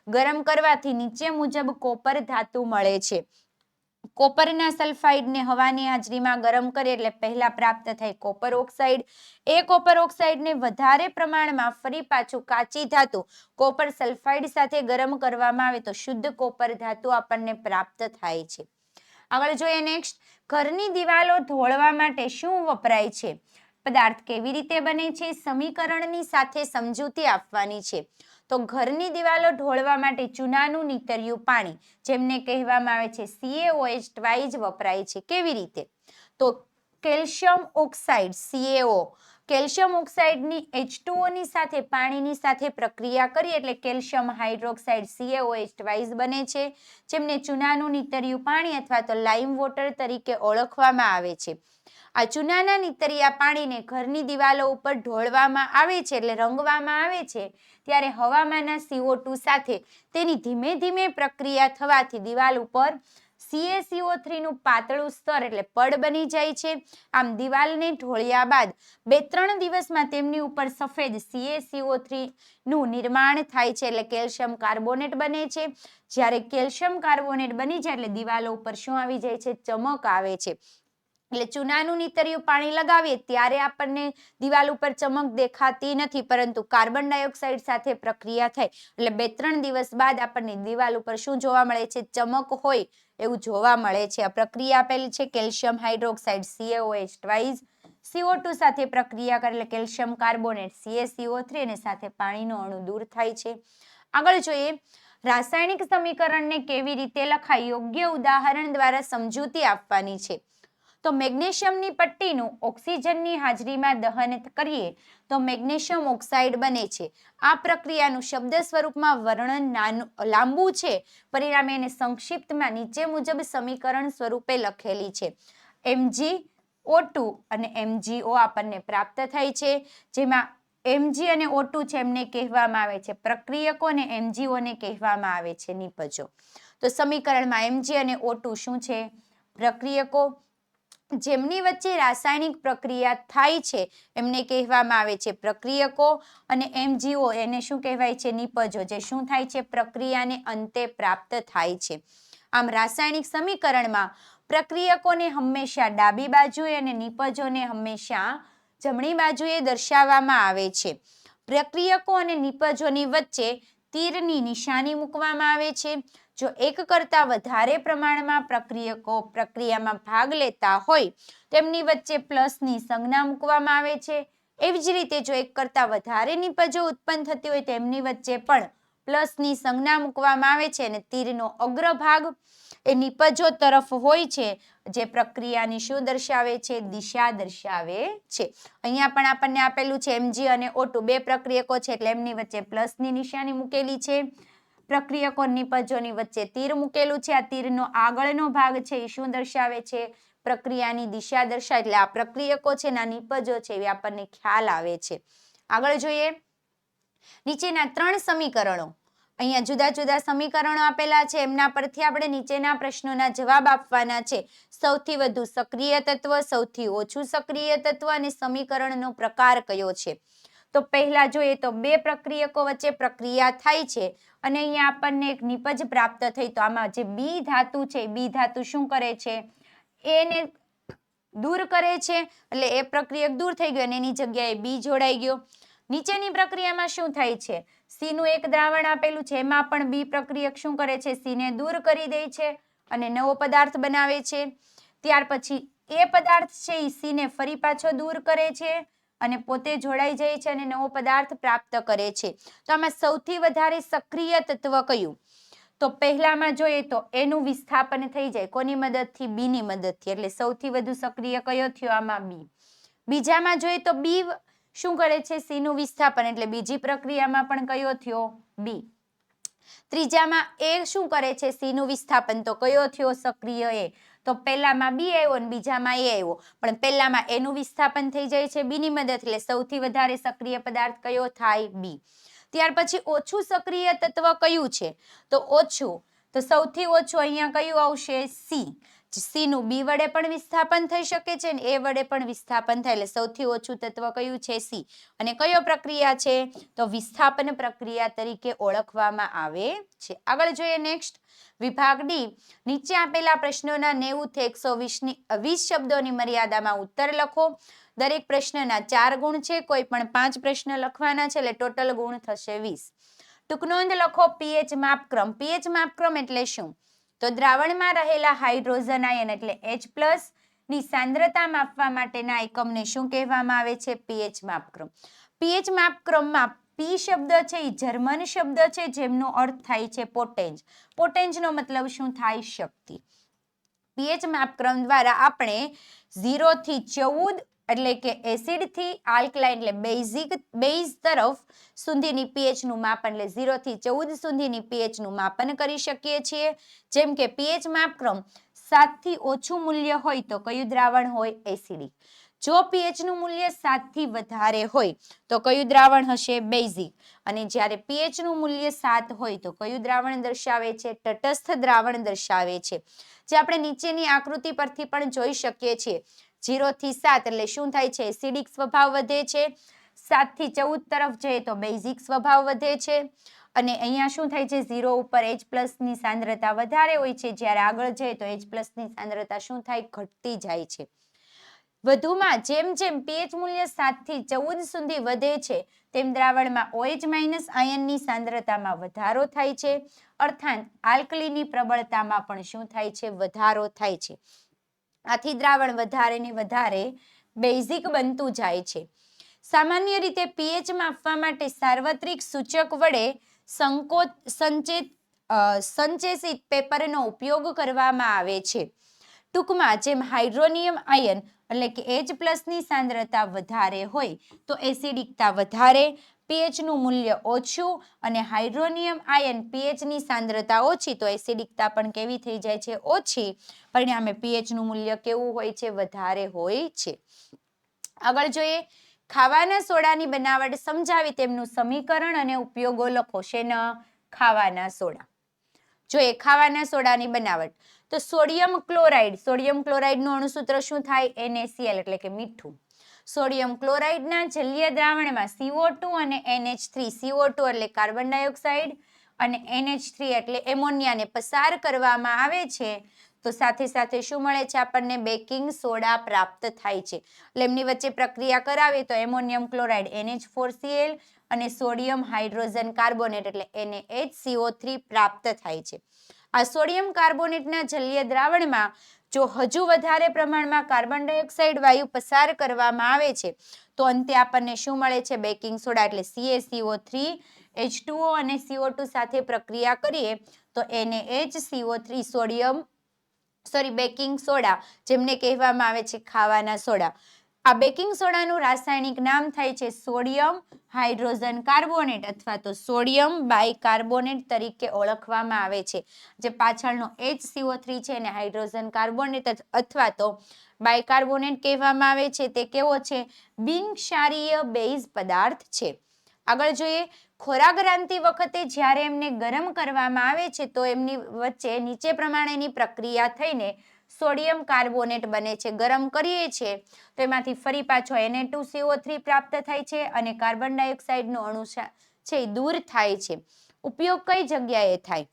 ગરમ કરવાથી નીચે મુજબ કોપર ધાતુ મળે છે. કોપરના સલ્ફાઇડને હવાની હાજરીમાં ગરમ કરીએ એટલે પહેલા પ્રાપ્ત થાય કોપર ઓક્સાઇડ. એ કોપર ઓક્સાઇડને વધારે પ્રમાણમાં ફરી પાછું કાચી ધાતુ કોપર સલ્ફાઇડ સાથે ગરમ કરવામાં આવે તો શુદ્ધ કોપર ધાતુ આપણને પ્રાપ્ત થાય છે. આગળ જોઈએ નેક્સ્ટ, ઘરની દિવાલો ઢોળવા માટે શું વપરાય છે? પદાર્થ કેવી રીતે બને છે? સમીકરણની સાથે સમજૂતી આપવાની છે. તો ઘરની દિવાલો ઢોળવા માટે ચૂનાનું નીતર્યું પાણી, જેમને કહેવામાં આવે છે CaOH ટ્વાઇસ વપરાય છે. કેવી રીતે? તો કેલ્શિયમ ઓક્સાઇડ CaO, કેલ્શિયમ ઓક્સાઇડની H2O ની સાથે પાણીની સાથે પ્રક્રિયા કરીએ એટલે કેલ્શિયમ હાઇડ્રોક્સાઇડ CaOH ટ્વાઇસ બને છે, જેમને ચૂનાનું નીતર્યું પાણી અથવા તો લાઇમ વોટર તરીકે ઓળખવામાં આવે છે. આ ચૂનાના નીતર્યા પાણીને ઘરની દિવાલો ઉપર ઢોળવામાં આવે છે એટલે રંગવામાં આવે છે, ત્યારે હવામાંના CO2 સાથે તેની ધીમે ધીમે પ્રક્રિયા થવાથી દિવાલ ઉપર CaCO3 નું પાતળું સ્તર એટલે પડ બની જાય છે. આમ દિવાલને ઢોળ્યા બાદ 2-3 દિવસમાં તેમની ઉપર સફેદ CaCO3 નું નિર્માણ થાય છે એટલે કેલ્શિયમ કાર્બોનેટ બને છે. જ્યારે કેલ્શિયમ કાર્બોનેટ બની જાય એટલે દિવાલો ઉપર શું આવી જાય છે? ચમક આવે છે. એટલે ચૂનાનું નીતર્યું પાણી લગાવીએ ત્યારે આપણને દિવાલ ઉપર ચમક દેખાતી નથી, પરંતુ કાર્બન ડાયોક્સાઇડ સાથે પ્રક્રિયા થાય એટલે 2-3 દિવસ બાદ આપણને દિવાલ ઉપર શું જોવા મળે છે? ચમક હોય એવું જોવા મળે છે. આ પ્રક્રિયા આપેલી છે calcium hydroxide CaOH twice, CO2 સાથે પ્રક્રિયા કરે એટલે કેલ્શિયમ કાર્બોનેટ CaCO3 અને સાથે પાણીનો અણુ દૂર થાય છે. આગળ જોઈએ, રાસાયણિક સમીકરણને કેવી રીતે લખાય? યોગ્ય ઉદાહરણ દ્વારા સમજૂતી આપવાની છે. તો મેગ્નેશિયમની પટ્ટીનું ઓક્સિજનની હાજરીમાં દહન કરીએ તો મેગ્નેશિયમ ઓક્સાઇડ બને છે. આ પ્રક્રિયાનું શબ્દ સ્વરૂપમાં વર્ણન લાંબુ છે, પરિણામે એને સંક્ષિપ્તમાં નીચે મુજબ સમીકરણ સ્વરૂપે લખેલી છે. MgO2 અને MgO આપણને પ્રાપ્ત થાય છે, જેમાં Mg અને O2 છે એમને કહેવામાં આવે છે પ્રક્રિયકો અને MgO ને કહેવામાં આવે છે નિપજો. તો સમીકરણમાં Mg અને O2 શું છે? પ્રક્રિયકો. જેમની વચ્ચે રાસાયણિક પ્રક્રિયા થાય છે એમને કહેવામાં આવે છે પ્રક્રિયકો, અને MgO એને શું કહેવાય છે? નિપજો, જે શું થાય છે? પ્રક્રિયાને અંતે પ્રાપ્ત થાય છે. આમ રાસાયણિક સમીકરણમાં પ્રક્રિયકોને હંમેશા ડાબી બાજુએ અને નિપજોને હંમેશા જમણી બાજુએ દર્શાવવામાં આવે છે. પ્રક્રિયકો અને નિપજોની વચ્ચે તીરની નિશાની મૂકવામાં આવે છે. જો એક કરતાં વધારે પ્રમાણમાં પ્રક્રિયકો પ્રક્રિયામાં ભાગ લેતા હોય તેમની વચ્ચે પ્લસની સંજ્ઞા મૂકવામાં આવે છે. એવી જ રીતે જો એક કરતાં વધારે નિપજો ઉત્પન્ન થતી હોય તેમની વચ્ચે પણ પ્લસની સંજ્ઞા મૂકવામાં આવે છે અને તીરનો અગ્રભાગ એ નિપજો તરફ હોય છે, જે પ્રક્રિયાની શું દર્શાવે છે? દિશા દર્શાવે છે. અહીંયા પણ આપણને આપેલું છે Mg અને O2 બે પ્રક્રિયકો છે એટલે એમની વચ્ચે પ્લસની નિશાની મૂકેલી છે. પ્રક્રિયકો નિપજોની વચ્ચે તીર મૂકેલું છે. આ તીરનો આગળનો ભાગ છે એ શું દર્શાવે છે? પ્રક્રિયાની દિશા દર્શાવે. એટલે આ પ્રક્રિયકો છે ના નિપજો છે એ આપણને ખ્યાલ આવે છે. આગળ જોઈએ, નીચેના 3 સમીકરણો, અહીંયા જુદા જુદા સમીકરણો આપેલા છે, એમના પરથી આપણે નીચેના પ્રશ્નોના જવાબ આપવાના છે. સૌથી વધુ સક્રિય તત્વ, સૌથી ઓછું સક્રિય તત્વ અને સમીકરણનો પ્રકાર કયો છે? તો પહેલા જોઈએ તો બે પ્રક્રિયકો વચ્ચે પ્રક્રિયા થાય છે અને અહીંયા આપણને એક નિપજ પ્રાપ્ત થઈ, તો આમાં જે બી ધાતુ છે, બી ધાતુ શું કરે છે? એને દૂર કરે છે એટલે એ પ્રક્રિયક દૂર થઈ ગયો અને એની જગ્યાએ બી જોડાઈ ગયો. નીચેની પ્રક્રિયામાં શું થાય છે? સી નું એક દ્રાવણ આપેલું છે, એમાં પણ બી પ્રક્રિયક શું કરે છે? સી ને દૂર કરી દે છે અને નવો પદાર્થ બનાવે છે. ત્યાર પછી એ પદાર્થ છે એ સી ને ફરી પાછો દૂર કરે છે અને પોતે જોડાઈ જાય છે અને નવો પદાર્થ પ્રાપ્ત કરે છે. તો આમાં સૌથી વધારે સક્રિય તત્વ કયું? તો પહેલામાં જોઈએ તો એનું વિસ્થાપન થઈ જાય કોની મદદથી? બી ની મદદથી. એટલે સૌથી વધુ સક્રિય કયો થયો આમાં? બી. બીજામાં જોઈએ તો બી શું કરે છે? સી નું વિસ્થાપન. એટલે બીજી પ્રક્રિયામાં પણ કયો થયો? બી. ત્રીજામાં એ શું કરે છે? સી નું વિસ્થાપન. તો કયો થયો સક્રિય? એ. તો પહેલામાં બી આવ્યો અને બીજામાં એ આવ્યો, પણ પહેલામાં એનું વિસ્થાપન થઈ જાય છે બી ની મદદ. એટલે સૌથી વધારે સક્રિય પદાર્થ કયો થાય? બી. ત્યાર પછી ઓછું સક્રિય તત્વ કયું છે? તો ઓછું. તો સૌથી ઓછું અહીંયા કયું આવશે? સી. સી નું બી વડે પણ વિસ્થાપન થઈ શકે છે અને એ વડે પણ વિસ્થાપન થાય. એટલે સૌથી ઓછું તત્વ કયું છે? સી. અને કયો પ્રક્રિયા છે? તો વિસ્થાપન પ્રક્રિયા તરીકે ઓળખવામાં આવે છે. આગળ જોઈએ નેક્સ્ટ વિભાગ ડી. નીચે આપેલા પ્રશ્નોના 90 થી 120 શબ્દોની મર્યાદામાં ઉત્તર લખો. દરેક પ્રશ્નના 4 ગુણ છે. કોઈ પણ 5 પ્રશ્ન લખવાના છે. એટલે ટોટલ ગુણ થશે 20. ટૂંક નોંધ લખો. પીએચ માપક્રમ. પીએચ માપક્રમ એટલે શું? તો દ્રાવણમાં રહેલા હાઇડ્રોજન આયન એટલે H+ ની સાંદ્રતા માપવા માટેના એકમને શું કહેવામાં આવે છે? પીએચ માપક્રમ. પીએચ માપક્રમમાં પી શબ્દ છે એ જર્મન શબ્દ છે જેમનો અર્થ થાય છે પોટેન્જ. પોટેન્જનો મતલબ શું થાય? શક્તિ. પીએચ માપક્રમ દ્વારા આપણે 0 થી 14 એટલે કે એસિડ થી આલ્કલાઇન એટલે બેઝ તરફ સુધીની પીએચ નું માપન એટલે 0 થી 14 સુધીની પીએચ નું માપન કરી શકીએ છીએ. જેમ કે પીએચ માપક્રમ 7 થી ઓછું મૂલ્ય હોય તો કયું દ્રાવણ હોય? એસિડિક. જો પીએચ નું મૂલ્ય 7 થી વધારે હોય તો કયું દ્રાવણ હશે? બેઝિક. અને જ્યારે પીએચ નું મૂલ્ય 7 હોય તો કયું દ્રાવણ દર્શાવે છે? તટસ્થ દ્રાવણ દર્શાવે છે. જે આપણે નીચેની આકૃતિ પરથી પણ જોઈ શકીએ છીએ. 0 થી 7 એટલે શું થાય છે? એસિડિક સ્વભાવ વધે છે. 7 થી 14 તરફ જઈએ તો બેઝિક સ્વભાવ વધે છે. અને અહીંયા શું થાય છે? 0 ઉપર H+ ની સાંદ્રતા વધારે હોય છે. જ્યારે આગળ જઈએ તો H+ ની સાંદ્રતા શું થાય? ઘટતી જાય છે. વધુમાં જેમ જેમ પીએચ મૂલ્ય 7 થી 14 સુધી વધે છે તેમ દ્રાવણમાં OH- આયનની સાંદ્રતામાં વધારો થાય છે. અર્થાત આલ્કલીની પ્રબળતામાં પણ શું થાય છે? વધારો થાય છે. આથી દ્રાવણ વધારે ને વધારે બેઝિક બનતું જાય છે. સામાન્ય રીતે પીએચ માપવા માટે સાર્વત્રિક સૂચક વડે સંચેસિત પેપરનો ઉપયોગ કરવામાં આવે છે. ટૂંકમાં જેમ હાઇડ્રોનિયમ આયન એટલે કે H+ ની સાંદ્રતા વધારે હોય તો એસિડિકતા વધારે, પીએચ નું મૂલ્ય ઓછું અને હાઇડ્રોનિયમ આયન પીએચ ની સાંદ્રતા ઓછી તો એસિડિકતા પણ કેવી થઈ જાય છે? ઓછી. પરિણામે પીએચ નું મૂલ્ય કેવું હોય છે? વધારે હોય છે. આગળ જોઈએ ખાવાના સોડાની બનાવટ સમજાવી તેમનું સમીકરણ અને ઉપયોગો લખો. શેના? ખાવાના સોડા. જોઈએ ખાવાના સોડાની બનાવટ. તો સોડિયમ ક્લોરાઇડનું અણુસૂત્ર શું થાય? NaCl એટલે કે મીઠું. સોડિયમ ક્લોરાઇડના જલીય દ્રાવણમાં CO2 અને NH3. CO2 એટલે કાર્બન ડાયોક્સાઇડ અને NH3 એટલે એમોનિયાને પસાર કરવામાં આવે છે તો સાથે સાથે શું મળે છે આપણને? બેકિંગ સોડા પ્રાપ્ત થાય છે. એટલે એમની વચ્ચે પ્રક્રિયા કરાવીએ તો એમોનિયમ ક્લોરાઇડ NH4Cl અને સોડિયમ હાઇડ્રોજન કાર્બોનેટ એટલે NaHCO3 પ્રાપ્ત થાય છે. આ સોડિયમ કાર્બોનેટના જલીય દ્રાવણમાં જો હજુ વધારે પ્રમાણમાં કાર્બન ડાયોક્સાઇડ વાયુ પસાર કરવામાં આવે છે તો અંતે આપણને શું મળે છે? બેકિંગ સોડા એટલે CaCO3 H2O અને CO2 સાથે પ્રક્રિયા કરીએ તો NaHCO3 બેકિંગ સોડા જેમને કહેવામાં આવે છે ખાવાના સોડા. આ બેકિંગ સોડાનું રાસાયણિક નામ થાય છે સોડિયમ હાઇડ્રોજન કાર્બોનેટ અથવા તો સોડિયમ બાયકાર્બોનેટ તરીકે ઓળખવામાં આવે છે. જે પાછળનો HCO3 છે એને હાઇડ્રોજન કાર્બોનેટ અથવા તો બાયકાર્બોનેટ કહેવામાં આવે છે. તે કેવો છે? બિનક્ષારીય બેઝ પદાર્થ છે. આગળ જોઈએ ખોરાક રાંધતી વખતે જ્યારે એમને ગરમ કરવામાં આવે છે તો એમની વચ્ચે નીચે પ્રમાણેની પ્રક્રિયા થઈને સોડિયમ કાર્બોનેટ બને છે. ગરમ કરીએ છીએ તો એમાંથી ફરી પાછો Na2CO3 પ્રાપ્ત થાય છે અને કાર્બન ડાયોક્સાઇડનો અણુ છે એ દૂર થાય છે. ઉપયોગ કઈ જગ્યાએ થાય?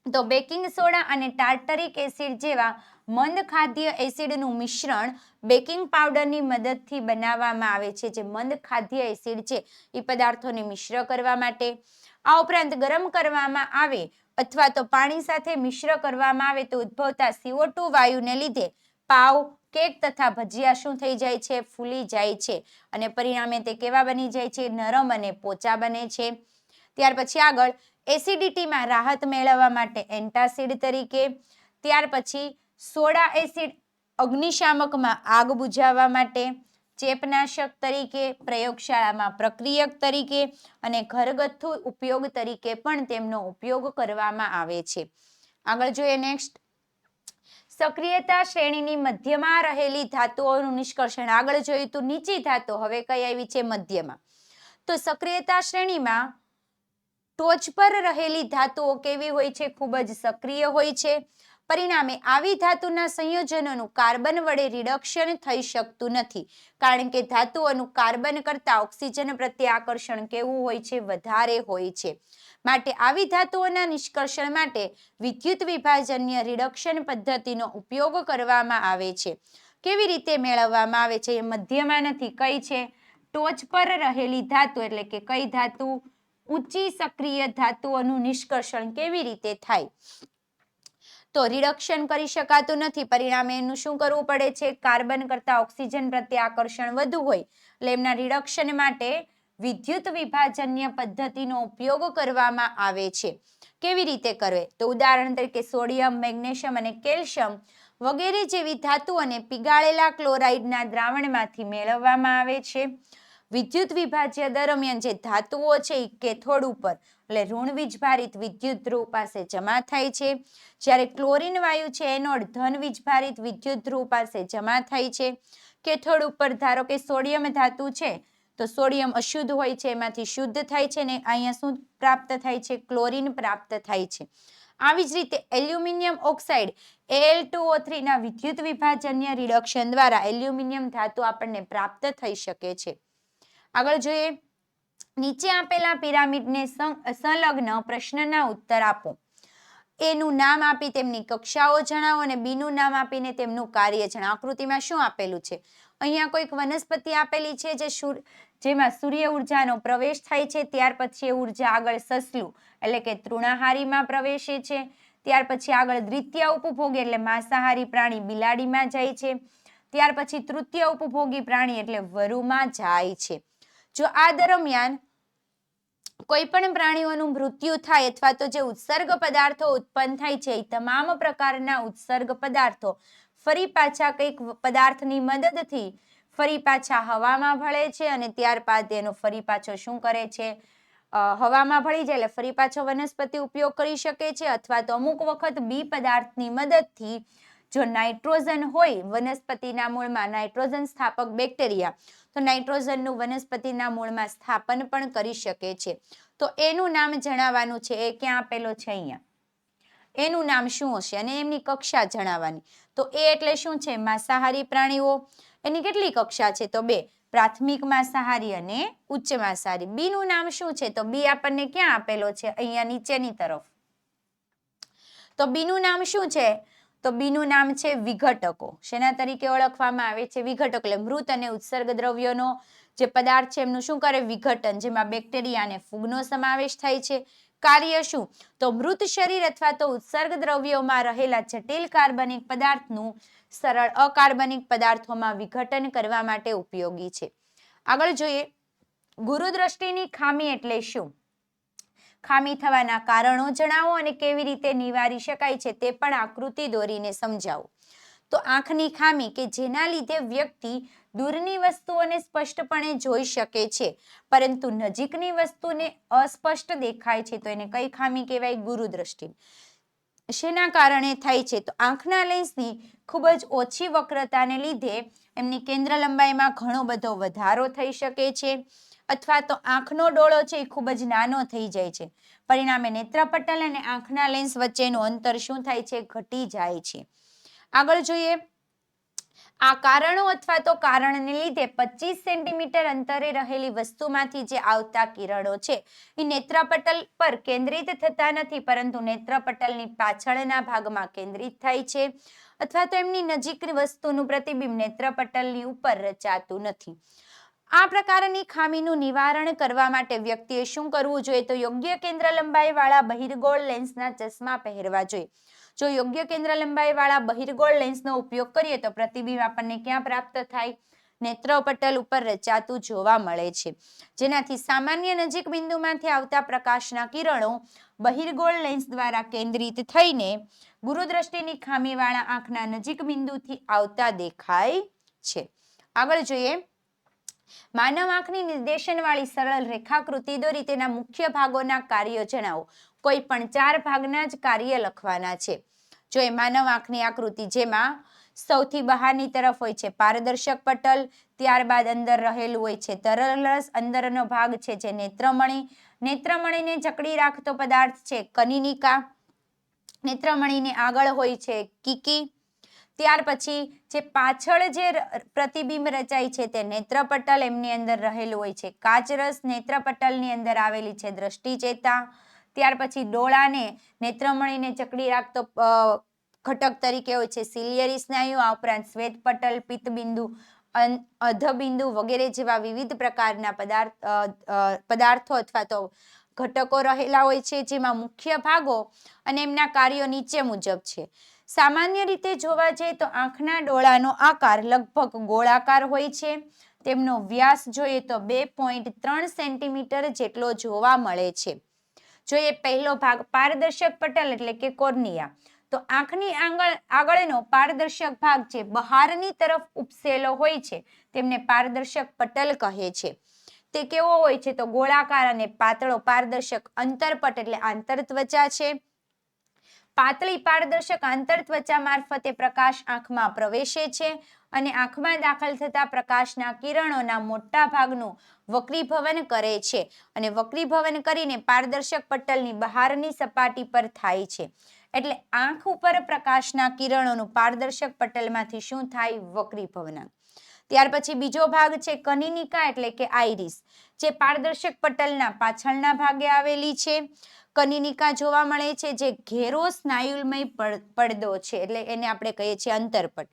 તો બેકિંગ સોડા અને ટાર્ટરિક એસિડ જેવા મંદ ખાદ્ય એસિડનું મિશ્રણ બેકિંગ પાવડરની મદદથી બનાવવામાં આવે છે. જે મંદ ખાદ્ય એસિડ છે એ પદાર્થોને મિશ્ર કરવા માટે. આ ઉપરાંત ગરમ કરવામાં આવે અથવા તો પાણી સાથે મિશ્ર કરવામાં આવે તો ઉદ્ભવતા CO2 વાયુને લીધે પાવ, કેક તથા ભજીયા શું થઈ જાય છે? ફૂલી જાય છે અને પરિણામે તે કેવા બની જાય છે? નરમ અને પોચા બને છે. ત્યાર પછી આગળ એસિડિટીમાં રાહત મેળવવા માટે એન્ટાસિડ તરીકે, ત્યાર પછી સોડા એસિડ અગ્નિશામકમાં આગ બુઝાવવા માટે, ચેપનાશક તરીકે, પ્રયોગશાળામાં પ્રક્રિયક તરીકે અને ઘરગથ્થુ ઉપયોગ તરીકે પણ તેમનો ઉપયોગ કરવામાં આવે છે. આગળ જોઈએ નેક્સ્ટ, સક્રિયતા શ્રેણીની મધ્યમાં રહેલી ધાતુઓનું નિષ્કર્ષણ. આગળ જોયું તો નીચી ધાતુ, હવે કઈ આવી છે મધ્યમાં. તો સક્રિયતા શ્રેણીમાં ટોચ પર રહેલી ધાતુઓ કેવી હોય છે? ખૂબ જ સક્રિય હોય છે. પરિણામે આવી ધાતુના સંયોજનોનું કાર્બન વડે રિડક્શન થઈ શકતું નથી, કારણ કે ધાતુઓનું કાર્બન કરતા ઓક્સિજન પ્રત્યે આકર્ષણ કેવું હોય છે? વધારે હોય છે. માટે આવી ધાતુઓના નિષ્કર્ષણ માટે વિદ્યુત વિભાજન્ય રિડક્શન પદ્ધતિનો ઉપયોગ કરવામાં આવે છે. કેવી રીતે મેળવવામાં આવે છે? એ મધ્યમાં નથી, કઈ છે? ટોચ પર રહેલી ધાતુ, એટલે કે કઈ ધાતુ? ઊંચી સક્રિય ધાતુઓનું નિષ્કર્ષણ કેવી રીતે થાય? તો રિડક્શન કરી શકાતું નથી, પરિણામે એનું શું કરવું પડે છે? કાર્બન કરતા ઓક્સિજન પ્રત્યે આકર્ષણ વધુ હોય, એટલે એમના રિડક્શન માટે વિદ્યુત વિભાજન્ય પદ્ધતિનો ઉપયોગ કરવામાં આવે છે. કેવી રીતે કરવે? તો ઉદાહરણ તરીકે સોડિયમ, મેગ્નેશિયમ અને કેલ્શિયમ વગેરે જેવી ધાતુઓને પીગાળેલા ક્લોરાઇડના દ્રાવણમાંથી મેળવવામાં આવે છે. વિદ્યુત વિભાજ્ય દરમિયાન જે ધાતુઓ છે એ કેથોડ ઉપર, એટલે ઋણ વીજભારિત વિદ્યુત ધ્રુવ પાસે જમા થાય છે, જ્યારે ક્લોરીન વાયુ છે એનોડ ધન વીજભારિત વિદ્યુત ધ્રુવ પાસે જમા થાય છે. કેથોડ ઉપર ધારો કે સોડિયમ ધાતુ છે, તો સોડિયમ અશુદ્ધ હોય છે, એમાંથી શુદ્ધ થાય છે ને અહીંયા શું પ્રાપ્ત થાય છે? ક્લોરીન પ્રાપ્ત થાય છે. આવી જ રીતે એલ્યુમિનિયમ ઓક્સાઇડ Al2O3 ના વિદ્યુત વિભાજન્ય રિડક્શન દ્વારા એલ્યુમિનિયમ ધાતુ આપણને પ્રાપ્ત થઈ શકે છે. આગળ જોઈએ, નીચે આપેલા પિરામિડને સંલગ્ન પ્રશ્નના ઉત્તર આપો. એનું નામ આપી તેમની કક્ષાઓ જણાવો અને બીનું નામ આપીને તેમનું કાર્ય જણાવો. આકૃતિમાં શું આપેલું છે? અહીંયા કોઈક વનસ્પતિ આપેલી છે જેમાં સૂર્ય ઉર્જાનો પ્રવેશ થાય છે, ત્યાર પછી એ ઉર્જા આગળ સસલું એટલે કે તૃણાહારીમાં પ્રવેશે છે, ત્યાર પછી આગળ દ્વિતીય ઉપભોગી એટલે માંસાહારી પ્રાણી બિલાડીમાં જાય છે, ત્યાર પછી તૃતીય ઉપભોગી પ્રાણી એટલે વરુમાં જાય છે. જો આ દરમિયાન કોઈ પણ પ્રાણીઓનું મૃત્યુ થાય અથવા તો જે ઉત્સર્ગ પદાર્થો ઉત્પન્ન થાય છે એ તમામ પ્રકારના ઉત્સર્ગ પદાર્થો ફરી પાછા કંઈક પદાર્થની મદદથી ફરી પાછા હવામાં ભળે છે અને ત્યારબાદ એનો ફરી પાછો શું કરે છે? હવામાં ભળી જાય એટલે ફરી પાછો વનસ્પતિ ઉપયોગ કરી શકે છે, અથવા તો અમુક વખત બી પદાર્થની મદદથી જો નાઇટ્રોજન હોય વનસ્પતિના મૂળમાં, નાઇટ્રોજન સ્થાપક બેક્ટેરિયા, તો નાઇટ્રોજનનું વનસ્પતિના મૂળમાં સ્થાપન પણ કરી શકે છે. તો એનું નામ જણાવવાનું છે. એ ક્યાં આપેલો છે? અહીંયા. એનું નામ શું હશે અને એમની કક્ષા જણાવવાની. તો એ એટલે શું છે? માંસાહારી પ્રાણીઓ. એની કેટલી કક્ષા છે? તો 2, પ્રાથમિક માંસાહારી અને ઉચ્ચ માંસાહારી. બી નું નામ શું છે? તો બી આપણને ક્યાં આપેલો છે? અહીંયા નીચેની તરફ. તો બી નું નામ શું છે? તો બી નું નામ છે વિઘટકો. શેના તરીકે ઓળખવામાં આવે છે? વિઘટકો. એટલે મૃત અને ઉત્સર્ગ દ્રવ્યોનો જે પદાર્થ છે એમનું શું કરે? વિઘટન, જેમાં બેક્ટેરિયા અને ફૂગનો સમાવેશ થાય છે. કાર્ય શું? તો મૃત શરીર અથવા તો ઉત્સર્ગ દ્રવ્યોમાં રહેલા જટિલ કાર્બનિક પદાર્થનું સરળ અકાર્બનિક પદાર્થોમાં વિઘટન કરવા માટે ઉપયોગી છે. આગળ જોઈએ, ગુરુદ્રષ્ટિની ખામી એટલે શું? ખામી થવાના કારણો જણાવો અને કેવી રીતે નિવારી શકાય છે તે પણ આકૃતિ દોરીને સમજાવો. તો આંખની ખામી કે જેના લીધે વ્યક્તિ દૂરની વસ્તુઓને સ્પષ્ટપણે જોઈ શકે છે પરંતુ નજીકની વસ્તુને અસ્પષ્ટ દેખાય છે, તો એને કઈ ખામી કહેવાય? ગુરુદ્રષ્ટિ. શેના કારણે થાય છે? તો આંખના લેન્સની ખૂબ જ ઓછી વક્રતાને લીધે એમની કેન્દ્ર લંબાઈમાં ઘણો બધો વધારો થઈ શકે છે, અથવા તો આંખનો ડોળો છે એ ખૂબ જ નાનો થઈ જાય છે. પરિણામે નેત્રપટલ અને આંખના લેન્સ વચ્ચેનું અંતર શું થાય છે? ઘટી જાય છે. આગળ જોઈએ, આ કારણો અથવા તો કારણને લીધે 25 સેન્ટીમીટર અંતરે રહેલી વસ્તુમાંથી જે આવતા કિરણો છે એ નેત્રપટલ પર કેન્દ્રિત થતા નથી, પરંતુ નેત્રપટલની પાછળના ભાગમાં કેન્દ્રિત થાય છે, અથવા તો એમની નજીકની વસ્તુનું પ્રતિબિંબ નેત્રપટલની ઉપર રચાતું નથી. આ પ્રકારની ખામીનું નિવારણ કરવા માટે વ્યક્તિએ શું કરવું જોઈએ? તો યોગ્ય કેન્દ્ર લંબાઈ વાળા બહિર્ગોળ લેન્સના ચશ્મા પહેરવા જોઈએ. જો યોગ્ય કેન્દ્ર લંબાઈ વાળા બહિર્ગોળ લેન્સનો ઉપયોગ કરીએ તો પ્રતિબિંબ આપણને ક્યાં પ્રાપ્ત થાય? નેત્રપટલ ઉપર રચાતું જોવા મળે છે, જેનાથી સામાન્ય નજીક બિંદુમાંથી આવતા પ્રકાશના કિરણો બહિર્ગોળ લેન્સ દ્વારા કેન્દ્રિત થઈને ગુરુદ્રષ્ટિની ખામીવાળા આંખના નજીક બિંદુથી આવતા દેખાય છે. આગળ જોઈએ, માનવ આંખની નિર્દેશનવાળી સરળ રેખાકૃતિ દોરી તેના મુખ્ય ભાગોના કાર્યો જણાવો. કોઈ પણ 4 ભાગના જ કાર્ય લખવાના છે. જો એ માનવ આંખની આકૃતિ, જેમાં સૌથી બહારની તરફ હોય છે પારદર્શક પટલ, ત્યારબાદ અંદર રહેલું હોય છે તરલરસ, અંદરનો ભાગ છે જે નેત્રમણી, નેત્રમણીને જકડી રાખતો પદાર્થ છે કનિનિકા, નેત્રમણીને આગળ હોય છે કીકી, ત્યાર પછી જે પાછળ જે પ્રતિબિંબ રચાય છે તે નેત્રપટલ, એમની અંદર રહેલું હોય છે કાચરસ, નેત્રપટલની અંદર આવેલી છે દ્રષ્ટિચેતા, ત્યાર પછી ડોળાને નેત્રમણીને જકડી રાખતો ઘટક તરીકે હોય છે સિલિયરી સ્નાયુ, આ ઉપરાંત શ્વેતપટલ, પિત્તબિંદુ, અધબિંદુ વગેરે જેવા વિવિધ પ્રકારના પદાર્થો અથવા તો ઘટકો રહેલા હોય છે, જેમાં મુખ્ય ભાગો અને એમના કાર્યો નીચે મુજબ છે. સામાન્ય રીતે જોવા જઈએ તો આંખના ડોળાનો આકાર લગભગ ગોળાકાર હોય છે. તેમનો વ્યાસ જોઈએ તો 2.3 સેન્ટીમીટર જેટલો જોવા મળે છે. જોઈએ પહેલો ભાગ પારદર્શક પટલ એટલે કે કોર્નિયા. તો આંખની આગળનો પારદર્શક ભાગ છે બહારની તરફ ઉપસેલો હોય છે, તેમને પારદર્શક પટલ કહે છે. તે કેવો હોય છે તો ગોળાકાર અને પાતળો પારદર્શક અંતરપટ એટલે આંતરત્વચા છે. પાતળી પારદર્શક આંતરત્વચા મારફતે પ્રકાશ આંખમાં પ્રવેશે છે અને આંખમાં દાખલ થતા પ્રકાશના કિરણોના મોટા ભાગનું વક્રીભવન કરે છે અને વક્રીભવન કરીને પારદર્શક પટલની બહારની સપાટી પર થાય છે. એટલે આંખ ઉપર પ્રકાશના કિરણોનું પારદર્શક પટલમાંથી શું થાય? વક્રીભવન. ત્યાર પછી બીજો ભાગ છે કનિનિકા એટલે કે આઈરિસ, જે પારદર્શક પટલના પાછળના ભાગે આવેલી છે. કનિનિકા જોવા મળે છે જે ઘેરો સ્નાયુમય પડદો છે, એટલે એને આપણે કહીએ છીએ અંતરપટ,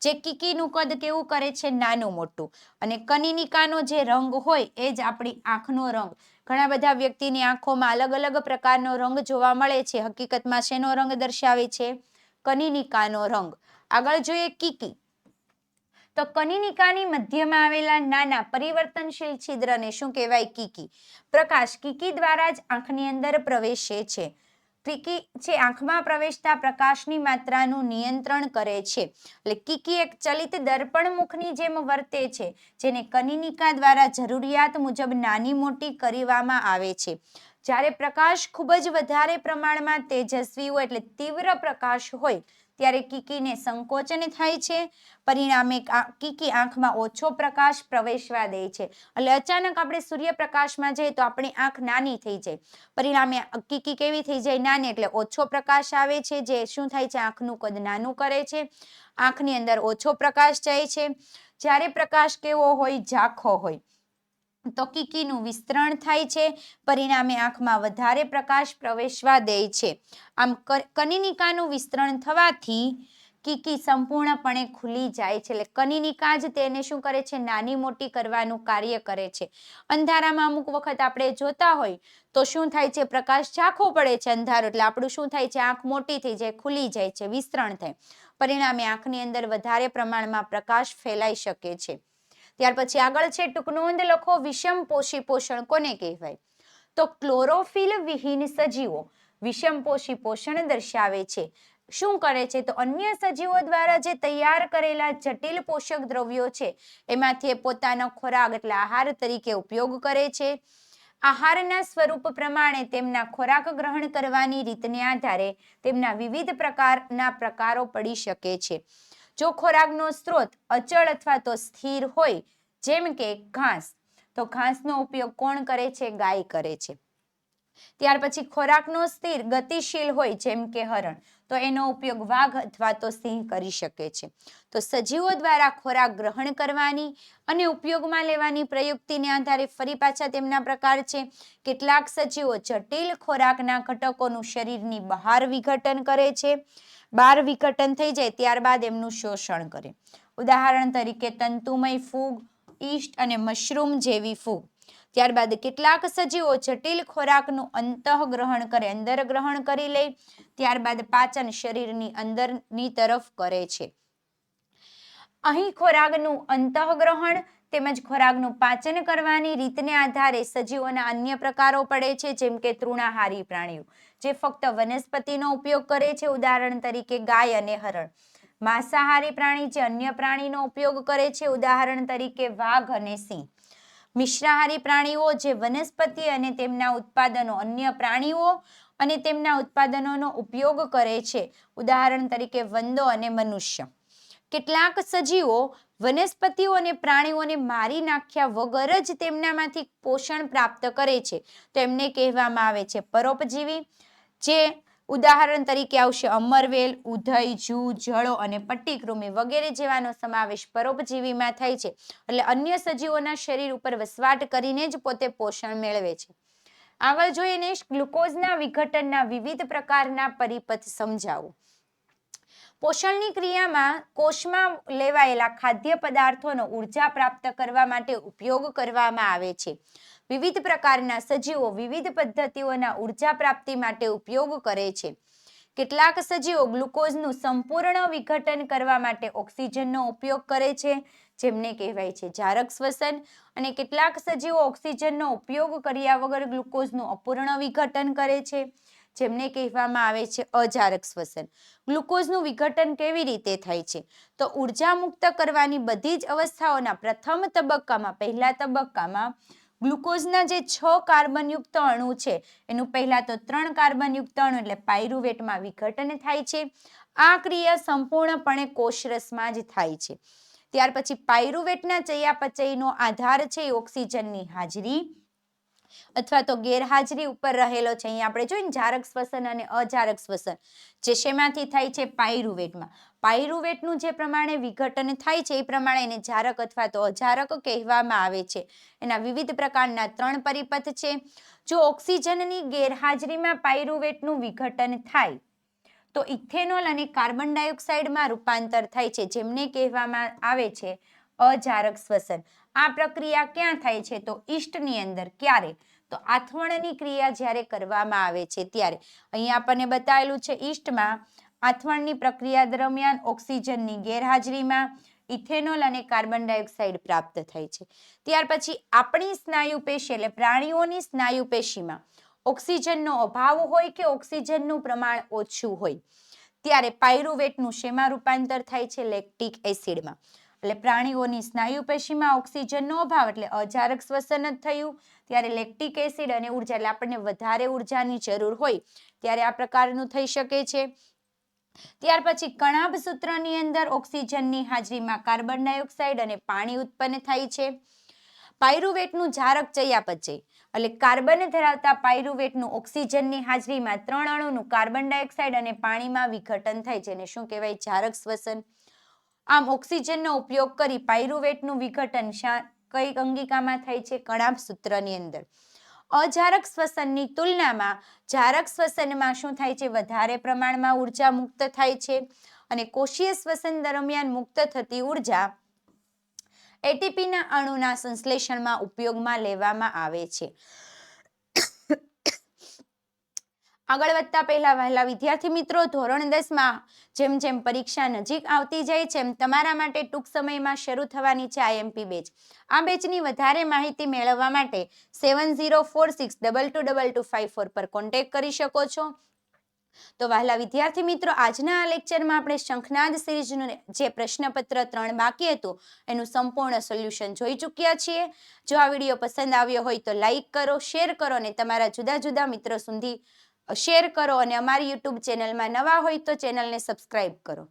જે કીકીનું કદ કેવું કરે છે? નાનું મોટું. અને કનિનિકાનો જે રંગ હોય એ જ આપણી આંખનો રંગ. ઘણા બધા વ્યક્તિની આંખોમાં અલગ અલગ પ્રકારનો રંગ જોવા મળે છે. હકીકતમાં શેનો રંગ દર્શાવે છે? કનિનિકાનો રંગ. આગળ જોઈએ કીકી. તો કનિનિકાની મધ્યમાં આવેલા નાના પરિવર્તનશીલ છિદ્રને શું કહેવાય? કીકી. પ્રકાશ કીકી દ્વારા જ આંખની અંદર પ્રવેશે છે. કીકી છે આંખમાં પ્રવેશતા પ્રકાશની માત્રાનું નિયંત્રણ કરે છે. એટલે કીકી એક ચલિત દર્પણ મુખની જેમ વર્તે છે, જેને કનિનિકા દ્વારા જરૂરિયાત મુજબ નાની મોટી કરવામાં આવે છે. જ્યારે પ્રકાશ ખૂબ જ વધારે પ્રમાણમાં તેજસ્વી હોય એટલે તીવ્ર પ્રકાશ હોય ત્યારે કીકીને સંકોચન થાય છે. પરિણામે કીકી આંખમાં ઓછો પ્રકાશ પ્રવેશવા દે છે. એટલે અચાનક આપણે સૂર્યપ્રકાશમાં જઈએ તો આપણી આંખ નાની થઈ જાય. પરિણામે કીકી કેવી થઈ જાય? નાની. એટલે ઓછો પ્રકાશ આવે છે, જે શું થાય છે? આંખનું કદ નાનું કરે છે. આંખની અંદર ઓછો પ્રકાશ જાય છે. જ્યારે પ્રકાશ કેવો હોય? ઝાંખો હોય તો કીકીનું વિસ્તરણ થાય છે. પરિણામે આંખમાં વધારે પ્રકાશ પ્રવેશવા દે છે. આમ કનિનિકાનું વિસ્તરણ થવાથી કીકી સંપૂર્ણપણે ખુલી જાય છે. એટલે કનિનિકા જ તેને શું કરે છે? નાની મોટી કરવાનું કાર્ય કરે છે. અંધારામાં અમુક વખત આપણે જોતા હોય તો શું થાય છે? પ્રકાશ ઝાંખો પડે છે અંધારો, એટલે આપણું શું થાય છે? આંખ મોટી થઈ જાય, ખુલી જાય છે, વિસ્તરણ થાય. પરિણામે આંખની અંદર વધારે પ્રમાણમાં પ્રકાશ ફેલાઈ શકે છે. ત્યાર પછી આગળ છે ટૂંક નોંધ લખો. વિષમપોષી પોષણ કોને કહેવાય? તો ક્લોરોફિલ વિહીન સજીવો વિષમપોષી પોષણ દર્શાવે છે. શું કરે છે? તો અન્ય સજીવો દ્વારા જે તૈયાર કરેલા જટિલ પોષક દ્રવ્યો છે એમાંથી પોતાનો ખોરાક એટલે આહાર તરીકે ઉપયોગ કરે છે. આહારના સ્વરૂપ પ્રમાણે તેમના ખોરાક ગ્રહણ કરવાની રીતને આધારે તેમના વિવિધ પ્રકારના પ્રકારો પડી શકે છે. જો ખોરાકનો સ્ત્રોત અચળ અથવા તો સ્થિર હોય, જેમ કે ઘાસ, તો ઘાસનો ઉપયોગ કોણ કરે છે? ગાય કરે છે. ત્યાર પછી ખોરાકનો સ્થિર ગતિશીલ હોય, જેમ કે હરણ, તો એનો ઉપયોગ વાઘ અથવા તો સિંહ કરી શકે છે. તો સજીવો દ્વારા ખોરાક ગ્રહણ કરવાની અને ઉપયોગમાં લેવાની પ્રયુક્તિને આધારે ફરી પાછા તેમના પ્રકાર છે. કેટલાક સજીવો જટિલ ખોરાકના ઘટકોનું શરીરની બહાર વિઘટન કરે છે. બહાર વિઘટન થઈ જાય ત્યારબાદ એમનું શોષણ કરે. ઉદાહરણ તરીકે તંતુમય ફૂગ, ઈસ્ટ અને મશરૂમ જેવી ફૂગ. ત્યારબાદ કેટલાક સજીવો જટિલ ખોરાકનું અંતઃગ્રહણ કરે, અંદર ગ્રહણ કરી લે, ત્યારબાદ પાચન શરીરની અંદરની તરફ કરે છે. અહીં ખોરાકનું અંતઃગ્રહણ તેમજ ખોરાકનું પાચન કરવાની રીતને આધારે સજીવોના અન્ય પ્રકારો પડે છે, જેમ કે તૃણાહારી પ્રાણીઓ જે ફક્ત વનસ્પતિનો ઉપયોગ કરે છે, ઉદાહરણ તરીકે ગાય અને હરણ. માંસાહારી પ્રાણી જે અન્ય પ્રાણીનો ઉપયોગ કરે છે, ઉદાહરણ તરીકે વાઘ અને સિંહ. મિશ્રાહારી પ્રાણીઓ જે વનસ્પતિ અને તેમના ઉત્પાદનો અન્ય પ્રાણીઓ અને તેમના ઉત્પાદનોનો ઉપયોગ કરે છે, ઉદાહરણ તરીકે વંદો અને મનુષ્ય. કેટલાક સજીવો વનસ્પતિઓ અને પ્રાણીઓને મારી નાખ્યા વગર જ તેમનામાંથી પોષણ પ્રાપ્ત કરે છે, તો એમને કહેવામાં આવે છે પરોપજીવી. જે ઉદાહરણ તરીકે આવશે અમરવેલ, ઉધઈ, જૂ, જળો અને પટ્ટીકૃમિ વગેરે જેવાનો સમાવેશ પરોપજીવીમાં થાય છે. એટલે અન્ય સજીવોના શરીર ઉપર વસવાટ કરીને જ પોતે પોષણ મેળવે છે. આગળ જોઈએ ગ્લુકોઝના વિઘટનના વિવિધ પ્રકારના પરિપથ સમજાવો. પોષણની ક્રિયામાં કોષમાં લેવાયેલા ખાદ્ય પદાર્થોનો ઉર્જા પ્રાપ્ત કરવા માટે ઉપયોગ કરવામાં આવે છે. વિવિધ પ્રકારના સજીવો વિવિધ પદ્ધતિઓના ઉર્જા પ્રાપ્તિ માટે ઉપયોગ કરે છે. કેટલાક સજીવો ગ્લુકોઝનું સંપૂર્ણ વિઘટન કરવા માટે ઓક્સિજનનો ઉપયોગ કરે છે, જેમને કહેવાય છે જારક શ્વસન. અને કેટલાક સજીવો ઓક્સિજનનો ઉપયોગ કર્યા વગર ગ્લુકોઝનું અપૂર્ણ વિઘટન કરે છે, જેમને કહેવામાં આવે છે અજારક શ્વસન. ગ્લુકોઝનું વિઘટન કેવી રીતે થાય છે? તો ઉર્જા મુક્ત કરવાની બધી જ અવસ્થાઓના પ્રથમ તબક્કામાં, પહેલા તબક્કામાં ગ્લુકોઝના જે 6 કાર્બનયુક્ત અણુ છે એનું પહેલા તો 3 કાર્બનયુક્ત અણુ એટલે પાયરુવેટમાં વિઘટન થાય છે. આ ક્રિયા સંપૂર્ણપણે કોષરસમાં જ થાય છે. ત્યાર પછી પાયરુવેટના ચયાપચયનો આધાર છે એ ઓક્સિજનની હાજરી અથવા તો ગેરહાજરી ઉપર રહેલો છે. અહીંયા આપણે જોઈએ ને જારક શ્વસન અને અજારક શ્વસન જે શેમાંથી થાય છે? પાયરુવેટમાં. પાયરુવેટનું જે પ્રમાણે વિઘટન થાય છે એ પ્રમાણે એને જારક અથવા તો અજારક કહેવામાં આવે છે. એના વિવિધ પ્રકારના 3 પરિપથ છે. જો ઓક્સિજનની ગેરહાજરીમાં પાયરુવેટનું વિઘટન થાય તો ઇથેનોલ અને કાર્બન ડાયોક્સાઇડમાં રૂપાંતર થાય છે, જેમને કહેવામાં આવે છે અજારક શ્વસન. આ પ્રક્રિયા ક્યાં થાય છે? તો ઈસ્ટની અંદર. ક્યારે? તો આથવણની ક્રિયા જ્યારે કરવામાં આવે છે ત્યારે. અહીંયા આપણને બતાવેલું છે ઈસ્ટમાં આથવણની પ્રક્રિયા દરમિયાન ઓક્સિજનની ગેરહાજરીમાં ઇથેનોલ અને કાર્બન ડાયોક્સાઇડ પ્રાપ્ત થાય છે. ત્યાર પછી આપણી સ્નાયુ પેશી એટલે પ્રાણીઓની સ્નાયુ પેશીમાં ઓક્સિજનનો અભાવ હોય કે ઓક્સિજનનું પ્રમાણ ઓછું હોય ત્યારે પાયરુવેટનું શેમાં રૂપાંતર થાય છે? લેક્ટિક એસિડમાં. એટલે પ્રાણીઓની સ્નાયુ પેશીમાં ઓક્સિજનનો અભાવ એટલે અજારક શ્વસન જ થયું. ત્યારે લેક્ટિક એસિડ અને ઉર્જા એટલે આપણને વધારે ઉર્જાની જરૂર હોય ત્યારે આ પ્રકારનું થઈ શકે છે. ત્યાર પછી કણાભ સૂત્રની અંદર ઓક્સિજનની હાજરીમાં કાર્બન ડાયોક્સાઇડ અને પાણી ઉત્પન્ન થાય છે. પાયરુવેટનું જારક ચયાપચય એટલે કાર્બન ધરાવતા પાયરુવેટનું ઓક્સિજનની હાજરીમાં 3 અણુનું કાર્બન ડાયોક્સાઇડ અને પાણીમાં વિઘટન થાય છે, એને શું કહેવાય? જારક શ્વસન. આમ ઓક્સિજનનો ઉપયોગ કરી પાયરુવેટનું વિઘટન કઈ અંગિકામાં થાય છે? કણાભ સૂત્રની અંદર. અજારક શ્વસનની તુલનામાં જારક શ્વસનમાં શું થાય છે? વધારે પ્રમાણમાં ઉર્જા મુક્ત થાય છે. અને કોષીય શ્વસન દરમિયાન મુક્ત થતી ઉર્જા એટીપીના અણુના સંશ્લેષણમાં ઉપયોગમાં લેવામાં આવે છે. આગળ વધતા પહેલા વહેલા વિદ્યાર્થી મિત્રો, ધોરણ 10માં જેમ જેમ પરીક્ષા નજીક આવતી જાય છે એમ તમારા માટે ટૂંક સમયમાં શરૂ થવાની છે આઈએમપી બેચ. આ બેચની વધારે માહિતી મેળવવા માટે 7046222254 પર કોન્ટેક્ટ કરી શકો છો. તો વહેલા વિદ્યાર્થી મિત્રો, આજના આ લેક્ચરમાં આપણે શંખનાદ સિરીઝનું જે પ્રશ્નપત્ર 3 બાકી હતું એનું સંપૂર્ણ સોલ્યુશન જોઈ ચૂક્યા છીએ. જો આ વિડીયો પસંદ આવ્યો હોય તો લાઈક કરો, શેર કરો અને તમારા જુદા જુદા મિત્રો સુધી શેર કરો. અને અમારી યુટ્યુબ ચેનલમાં નવા હોય તો ચેનલને સબસ્ક્રાઇબ કરો.